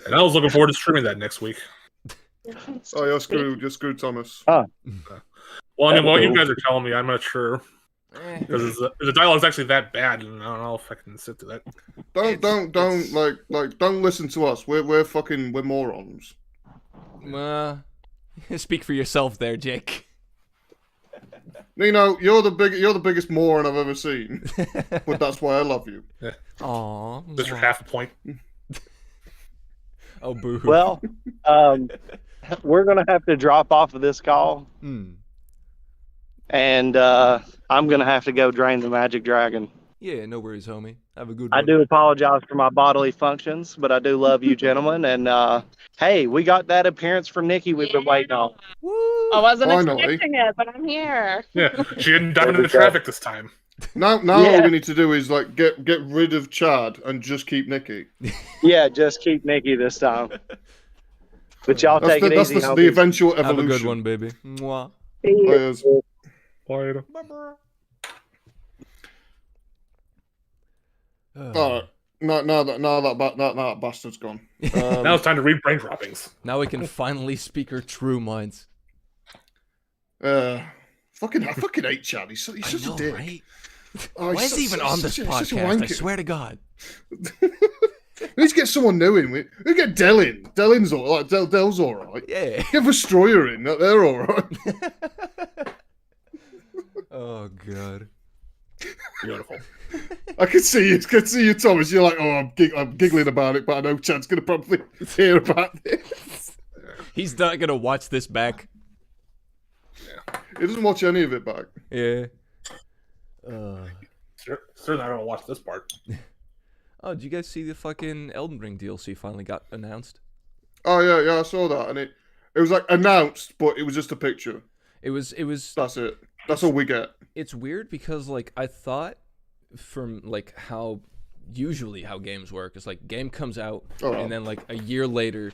And I was looking forward to streaming that next week. Oh, you're screwed, Thomas. Well, I mean, what you cool. guys are telling me, I'm not sure Eh. because the dialogue's actually that bad, and I don't know if I can sit to that. Don't listen to us. We're morons. Speak for yourself there, Jake. Nino, you're the biggest moron I've ever seen. But that's why I love you. Aww. Just your half a point. Oh, boo. Well, we're gonna have to drop off of this call, and I'm gonna have to go drain the Magic Dragon. Yeah, no worries, homie. Have a good I one. do apologize for my bodily functions, but I do love you, gentlemen. And hey, we got that appearance from Nikki we've been waiting on. Woo! I wasn't Finally. expecting it, but I'm here. Yeah, she didn't dive into the we go. traffic this time. Now Yeah. all we need to do is like get rid of Chad and just keep Nikki. Yeah, just keep Nikki this time. But y'all That's take it easy. the homies. eventual Have evolution. a good one, baby. Mwah. Players. Later. Alright. Now that bastard's gone. Now it's time to read brain droppings. Now we can finally speak our true minds. I fucking hate Chad. He's such a dick. right? Oh, Why is he even on this such a podcast? I wanker. swear to God. We need to get someone new in. We get Delin. Delin's all right. Del's all right. Yeah. Get Vestroyer in. They're all right. Oh God. Beautiful. I can see you, Thomas. You're like, oh, I'm giggling about it, but I know Chad's gonna probably hear about this. He's not gonna watch this back. He doesn't watch any of it back. Yeah. Certainly, I don't watch this part. Oh, did you guys see the fucking Elden Ring DLC finally got announced? Oh yeah, I saw that, and it was like announced, but it was just a picture. It was. That's it. That's all we get. It's weird because like I thought from like how games work is like game comes out and then like a year later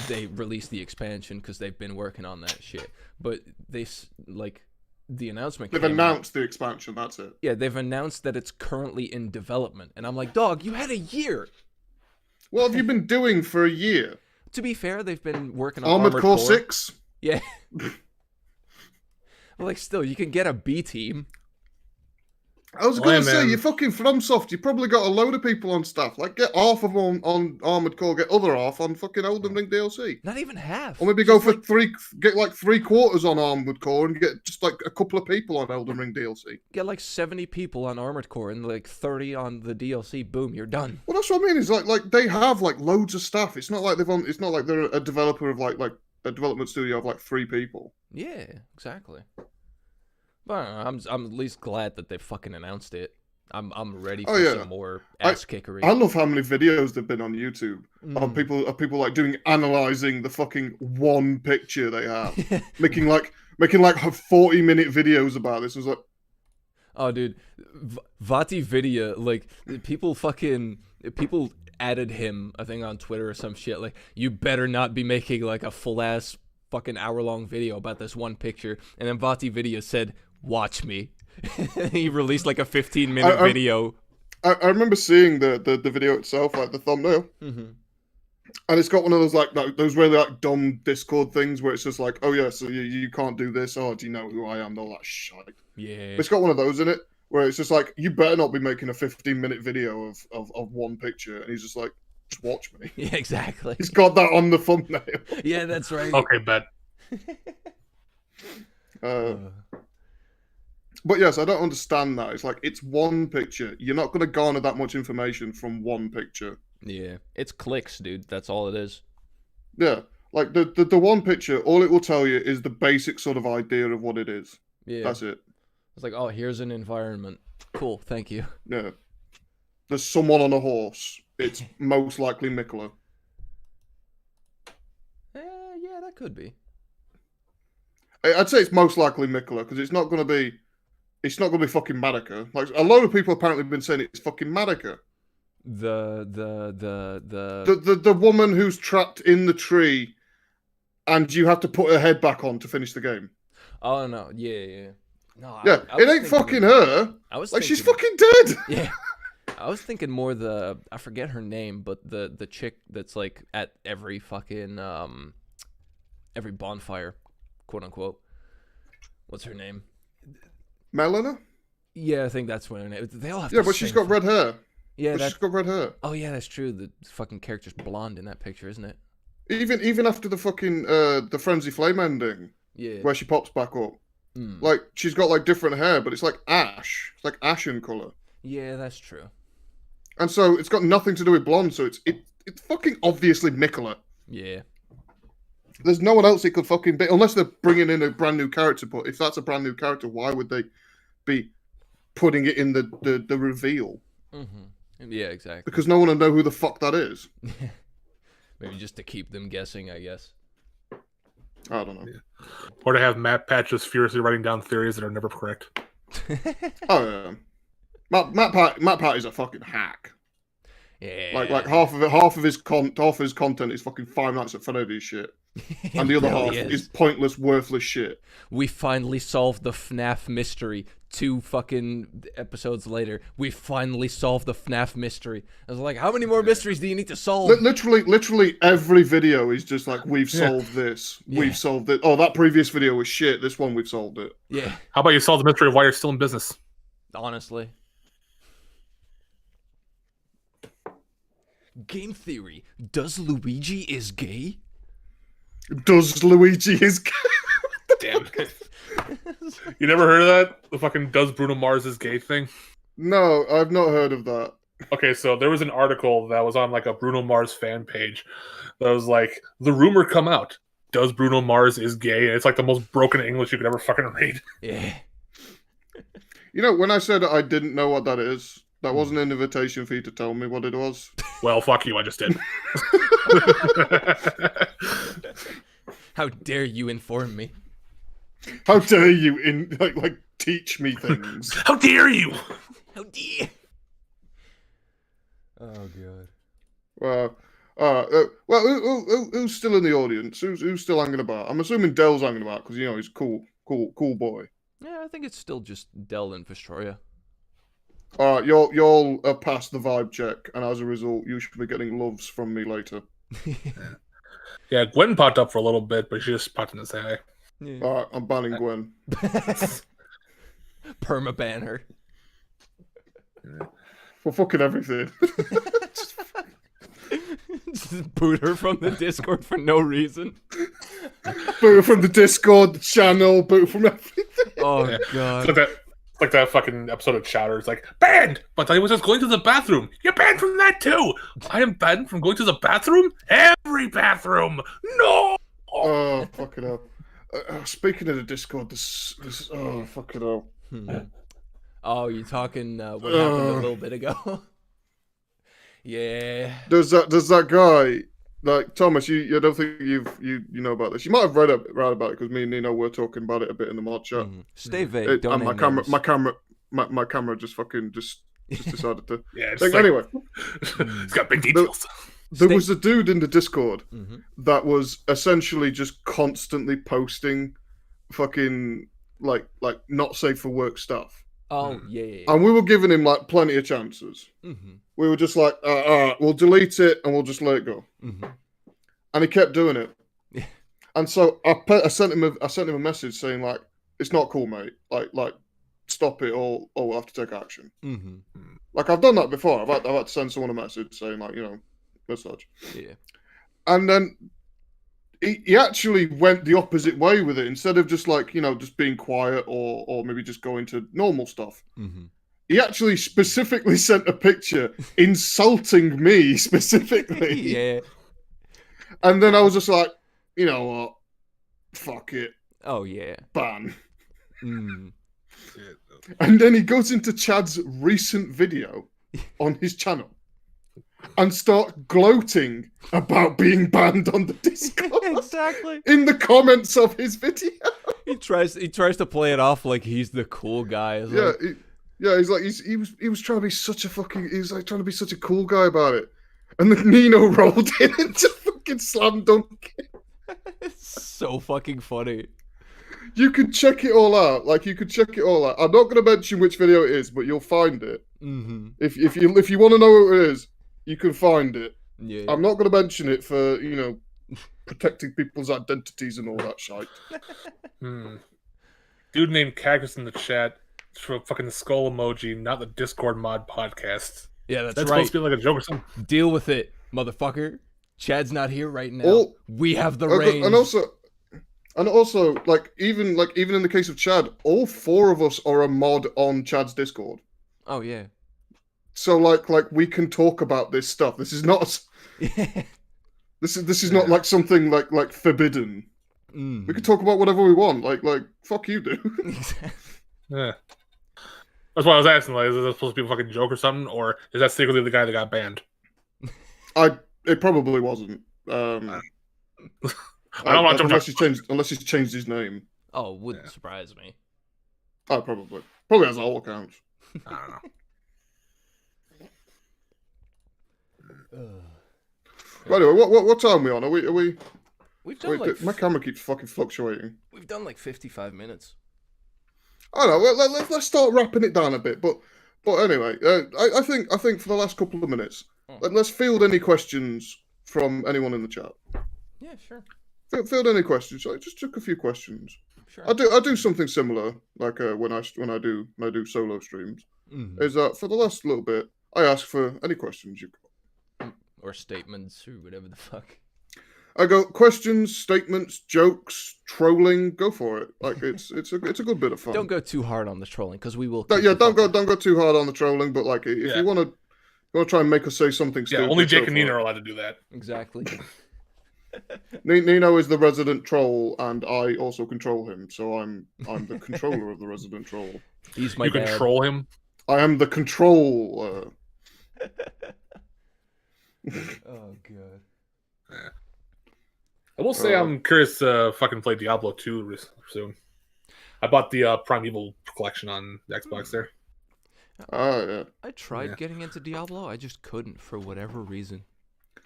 they release the expansion because they've been working on that shit. But they like the announcement They've came out. announced the expansion. That's it. Yeah, they've announced that it's currently in development, and I'm like, dog, you had a year. What have you been doing for a year? To be fair, they've been working on Armored Core 6? Yeah. Well, like, still, you can get a B team. I was going to say, man. you fucking FromSoft, you probably got a load of people on staff. Like, get half of them on Armored Core, get other half on fucking Elden Ring DLC. Not even half. Or maybe go Just for like, get like 3/4 on Armored Core and get just like a couple of people on Elden Ring DLC. get like 70 people on Armored Core and like 30 on the DLC. Boom, you're done. Well, that's what I mean. Is like they have like loads of staff. It's not like it's not like they're a developer of like a development studio of like 3 people. Yeah, exactly. But I don't know, I'm at least glad that they fucking announced it. I'm ready for some more ass kickery. I love how many videos there've been on YouTube Mm. of people like analyzing the fucking one picture they have, making like 40-minute videos about this. It was like, Oh, dude, Vati Vidya, like people added him, I think, on Twitter or some shit. Like, you better not be making like a full ass fucking hour-long video about this one picture. And then Vati Vidya said, "Watch me." He released like a 15-minute video. I remember seeing the video itself, like the thumbnail, Mm-hmm. and it's got one of those like those really like dumb Discord things where it's just like, oh yeah, so you can't do this. Oh, do you know who I am? All that shit. Yeah. It's got one of those in it where it's just like, you better not be making a 15-minute video of one picture, and he's just like, just watch me. Yeah, exactly. He's got that on the thumbnail. Yeah, that's right. Okay, bet. But yes, I don't understand that. It's like, it's one picture. You're not going to garner that much information from one picture. Yeah, it's clicks, dude. That's all it is. Yeah, like the one picture, all it will tell you is the basic sort of idea of what it is. Yeah. That's it. It's like, oh, here's an environment. Cool, thank you. Yeah. There's someone on a horse. It's most likely Mikola. Yeah, that could be. I'd say it's most likely Mikola because it's not going to be fucking Marika. Like, a lot of people apparently have been saying it's fucking Marika. The The woman who's trapped in the tree, and you have to put her head back on to finish the game. Oh no, yeah. No, Yeah, I it was ain't fucking her. I was Like, she's thinking- fucking dead. Yeah. I was thinking more I forget her name, but the chick that's like at every fucking every bonfire, quote unquote. What's her name? Melina? Yeah, I think that's what her name. They all have. Yeah, the but she's same got red hair. Yeah, But that's. she's got red hair. Oh yeah, that's true. The fucking character's blonde in that picture, isn't it? Even after the fucking the Frenzy Flame ending, Yeah. where she pops back up, Mm. like, she's got like different hair, but it's like ash. It's like ashen color. Yeah, that's true. And so it's got nothing to do with blonde, so it's fucking obviously Mikola. Yeah. There's no one else it could fucking be, unless they're bringing in a brand new character. But if that's a brand new character, why would they be putting it in the reveal? Mm-hmm. Yeah, exactly. Because no one will know who the fuck that is. Maybe just to keep them guessing, I guess. I don't know. Or to have Matt Pat just furiously writing down theories that are never correct. Oh yeah, Matt Pat is a fucking hack. Yeah. Like half of his content is fucking Five Nights at Freddy's shit, and the other half is pointless, worthless shit. We finally solved the FNAF mystery. 2 fucking episodes later, we finally solved the FNAF mystery. I was like, how many more mysteries do you need to solve? Literally every video is just like, we've solved this, Yeah. we've solved it. Oh, that previous video was shit. This one, we've solved it. Yeah, How about you solve the mystery of why you're still in business? honestly. Game theory. Does Luigi is gay? Does Luigi is? Damn it. You never heard of that? The fucking does Bruno Mars is gay thing? No, I've not heard of that. Okay, so there was an article that was on like a Bruno Mars fan page that was like, the rumor come out. Does Bruno Mars is gay? And it's like the most broken English you could ever fucking read. Yeah. You know, when I said I didn't know what that is, that wasn't an invitation for you to tell me what it was. Well, fuck you, I just did. How dare you inform me? How dare you like teach me things? How dare you? How dare? Oh god. Well, who's still in the audience? Who's still hanging about? I'm assuming Dell's hanging about because he's a cool boy. Yeah, I think it's still just Dell and Vestroya. You'll pass the vibe check, and as a result, you should be getting loves from me later. Yeah, Gwen popped up for a little bit, but she just popped in to say hi. Yeah. Alright, I'm banning Gwen. Perma-ban her. For fucking everything. Just boot her from the Discord for no reason. Boot from the Discord, the channel, boot from everything. Oh, Yeah. God. It's like that fucking episode of Chowder. It's like, banned! But I was just going to the bathroom. You're banned from that too! I am banned from going to the bathroom? Every bathroom! No! Oh, fucking hell. Speaking of the Discord, this oh, fucking hell. Oh, you're talking what happened a little bit ago? Yeah. Does that guy, like, Thomas, you don't think you know about this? You might have read about it because me and Nino were talking about it a bit in the mod chat. Stay vague. Don't And my name camera, names. my camera just decided to. Yeah, it's Think, like, anyway, it's got big details. there was a dude in the Discord Mhm. that was essentially just constantly posting fucking like not safe for work stuff, Oh, yeah. and we were giving him like plenty of chances. Mm-hmm. We were just like, we'll delete it and we'll just let it go. Mm-hmm. And he kept doing it. Yeah. And so I sent him a message saying like, it's not cool, mate. Like stop it or we'll have to take action. Mm-hmm. Like I've done that before. I've had to send someone a message saying like, as such. Yeah. And then he actually went the opposite way with it. Instead of just like, just being quiet or maybe just going to normal stuff. Mm-hmm. He actually specifically sent a picture insulting me specifically. Yeah. And then I was just like, you know what? Fuck it. Oh, yeah. Ban. Mm. And then he goes into Chad's recent video on his channel and start gloating about being banned on the Discord. Exactly. In the comments of his video. He tries to play it off like he's the cool guy. It's Yeah, like, he's like he was trying to be such a fucking trying to be such a cool guy about it. And then Nino rolled in and just fucking slam dunk. it's so fucking funny. You could check it all out. Like you could check it all out. I'm not going to mention which video it is, but you'll find it. Mm-hmm. If you want to know what it is, you can find it. Yeah. I'm not going to mention it for protecting people's identities and all that shite. Dude named Cactus in the chat. It's for fucking the skull emoji, not the Discord mod podcast. Yeah, that's That's right. supposed to be like a joke or something. Deal with it, motherfucker. Chad's not here right now. We have the reins. And also, like even in the case of Chad, all four of us are a mod on Chad's Discord. Oh yeah. So like we can talk about this stuff. This is not this is not like something like forbidden. We can talk about whatever we want. Like fuck you, dude. Yeah. That's why I was asking. Like, is that supposed to be a fucking joke or something, or is that secretly the guy that got banned? It probably wasn't. I don't want to unless he's changed his name. Oh, wouldn't surprise me. Oh, probably has all accounts. I don't know. But anyway, what time are we on? Are we? We've done my camera keeps fucking fluctuating. We've done like 55 minutes. I don't know. Let's start wrapping it down a bit. But anyway, I think for the last couple of minutes, let's field any questions from anyone in the chat. Yeah, sure. Field any questions. I just took a few questions. Sure. I do something similar, like when I do solo streams. Mm-hmm. Is that for the last little bit, I ask for any questions you've got. Or statements or whatever the fuck. I go questions, statements, jokes, trolling. Go for it. Like it's a good bit of fun. Don't go too hard on the trolling because we will. Don't go too hard on the trolling. But like if you want to try and make us say something stupid. Yeah, only Jake and Nina are allowed to do that. Exactly. Nino is the resident troll, and I also control him. So I'm the controller of the resident troll. He's my You dad. control him. I am the controller. Oh god. Yeah. I will say I'm curious to fucking play Diablo 2 soon. I bought the Primeval collection on Xbox there. Yeah. I tried getting into Diablo. I just couldn't for whatever reason.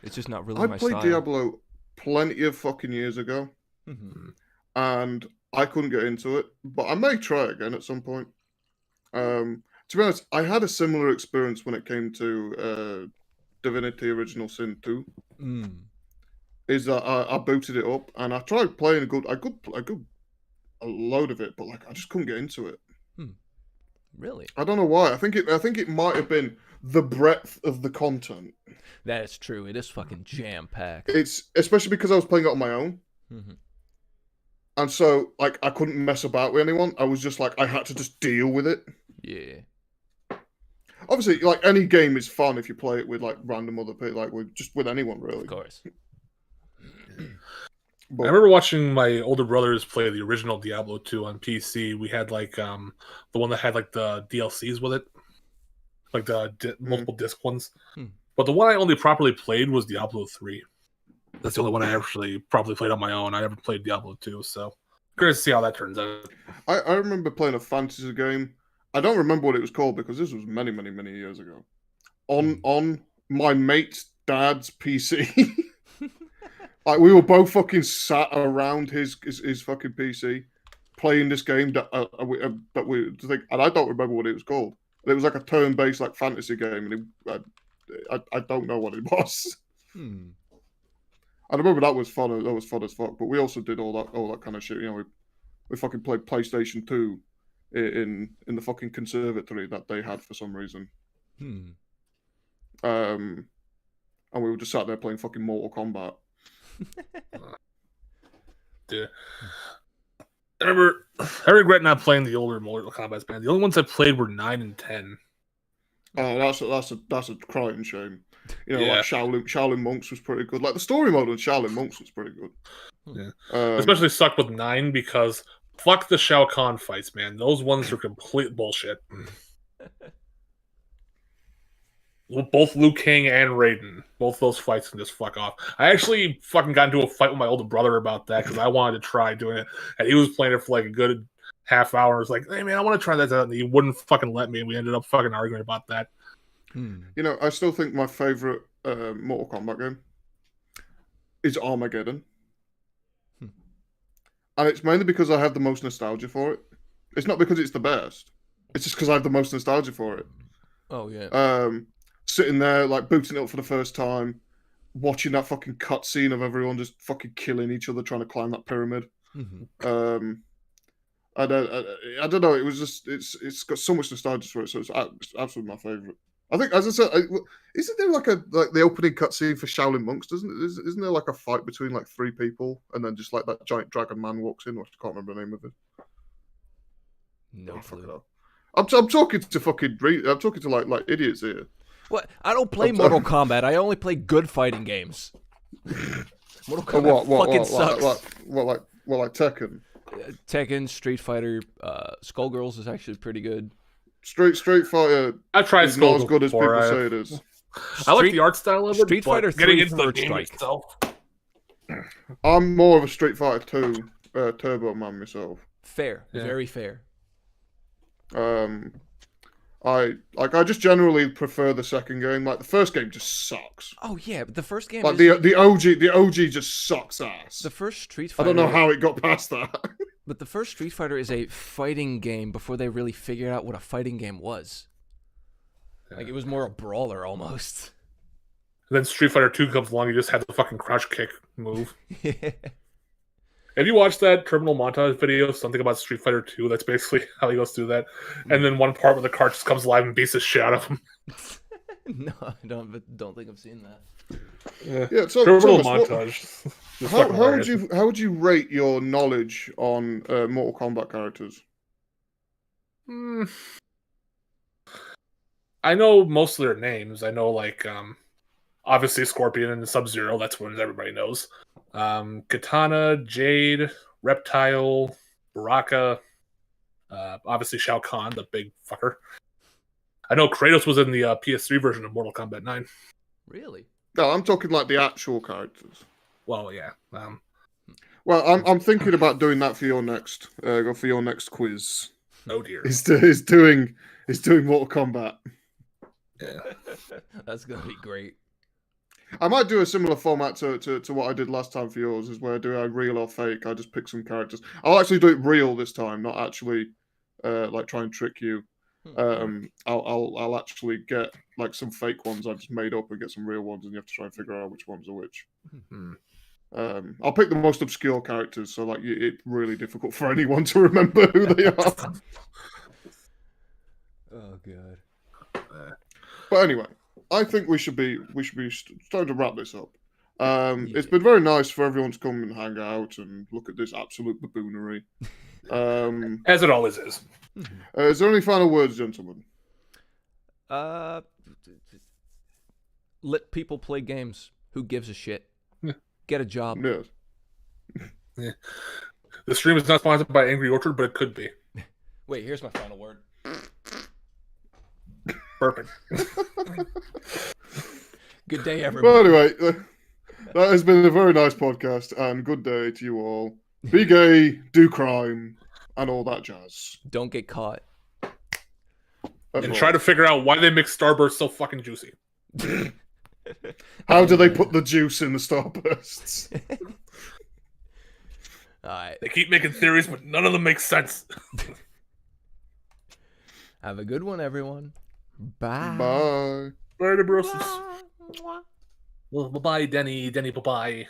It's just not really my I played style. Diablo plenty of fucking years ago, Mm-hmm. and I couldn't get into it, but I may try again at some point. To be honest, I had a similar experience when it came to Divinity Original Sin 2. Is that I booted it up and I tried playing a load of it, but like I just couldn't get into it. Really? I don't know why. I think it might have been the breadth of the content. That is true. It is fucking jam packed. It's especially because I was playing it on my own. Mm-hmm. And so, like, I couldn't mess about with anyone. I was just like, I had to just deal with it. Yeah. Obviously, like, any game is fun if you play it with, like, random other people, like, with anyone, really. Of course. But, I remember watching my older brothers play the original Diablo 2 on PC. We had, like, the one that had, like, the DLCs with it. Like, the multiple disc ones. But the one I only properly played was Diablo 3. That's the only one I actually probably played on my own. I never played Diablo 2, so curious to see how that turns out. I remember playing a fantasy game. I don't remember what it was called because this was many, many, many years ago. On my mate's dad's PC. Like, we were both fucking sat around his fucking PC playing this game that we think, and I don't remember what it was called. But it was like a turn-based like fantasy game, and I don't know what it was. I remember that was fun. That was fun as fuck. But we also did all that kind of shit. You know, we fucking played PlayStation 2 in the fucking conservatory that they had for some reason. And we were just sat there playing fucking Mortal Kombat. Dude. I regret not playing the older Mortal Kombat, man. The only ones I played were 9 and 10. Oh, that's a crying shame. You know, Yeah. like Shaolin Monks was pretty good. Like the story mode on Shaolin Monks was pretty good. Yeah. Especially sucked with 9 because fuck the Shao Kahn fights, man. Those ones are complete bullshit. Both Liu Kang and Raiden, both those fights can just fuck off. I actually fucking got into a fight with my older brother about that because I wanted to try doing it, and he was playing it for like a good half hour. I was like, "Hey man, I want to try that out," and he wouldn't fucking let me. And we ended up fucking arguing about that. You know, I still think my favorite Mortal Kombat game is Armageddon, and it's mainly because I have the most nostalgia for it. It's not because it's the best; it's just because I have the most nostalgia for it. Oh yeah. Sitting there, like, booting it up for the first time, watching that fucking cutscene of everyone just fucking killing each other trying to climb that pyramid. I don't know. It was just it's got so much nostalgia for it, so it's absolutely my favorite. I think, as I said, isn't there like the opening cutscene for Shaolin Monks? Isn't there like a fight between like 3 people, and then just like that giant dragon man walks in? I can't remember the name of it. No clue. I'm talking to fucking I'm talking to like idiots here. What? I don't play Mortal Kombat. I only play good fighting games. Mortal Kombat fucking sucks. Like Tekken? Tekken, Street Fighter, Skullgirls is actually pretty good. Street Fighter. I tried is not as good as people say it is. I like the art style of it. Street Fighter 3 getting into the Third game Strike. itself. I'm more of a Street Fighter 2 Turbo man myself. Fair, Yeah. very fair. I just generally prefer the second game. Like the first game just sucks. Oh yeah, but the first game Like is, the OG just sucks ass. the first Street I Fighter. don't know how it got past that. But the first Street Fighter is a fighting game before they really figured out what a fighting game was. Like it was more a brawler almost. And then Street Fighter 2 comes along, you just have the fucking crouch kick move. Yeah. Have you watched that terminal montage video? Something about Street Fighter 2. That's basically how he goes through that. And then one part where the cart just comes alive and beats the shit out of him. No, I don't think I've seen that. Yeah, so Terminal Thomas, montage. It's how fucking hilarious. would you rate your knowledge on Mortal Kombat characters? I know most of their names. I know, like, obviously Scorpion and Sub-Zero. That's ones everybody knows. Katana, Jade, Reptile, Baraka, obviously Shao Kahn, the big fucker. I know Kratos was in the PS3 version of Mortal Kombat 9. Really? No, I'm talking like the actual characters. Well, yeah. Well, I'm thinking about doing that for your next quiz. Oh dear. Is doing Mortal Kombat. Yeah. That's gonna be great. I might do a similar format to what I did last time for yours, is where do I real or fake? I just pick some characters. I'll actually do it real this time, not actually like try and trick you. I'll actually get like some fake ones I just made up and get some real ones, and you have to try and figure out which ones are which. I'll pick the most obscure characters, so like it's really difficult for anyone to remember who they are. Oh god. But anyway, I think we should be starting to wrap this up. It's been very nice for everyone to come and hang out and look at this absolute baboonery. As it always is. Is there any final words, gentlemen? Let people play games. Who gives a shit? Get a job. Yes. Yeah. The stream is not sponsored by Angry Orchard, but it could be. Wait, here's my final word. Perfect. Good day, everybody. Well, anyway, that has been a very nice podcast, and good day to you all. Be gay, do crime, and all that jazz. Don't get caught. And try to figure out why they make Starburst so fucking juicy. How do they put the juice in the Starbursts? Alright. They keep making theories, but none of them make sense. Have a good one, everyone. Bye. Bye. Later, bros. Bye, Denny. Denny, bye-bye.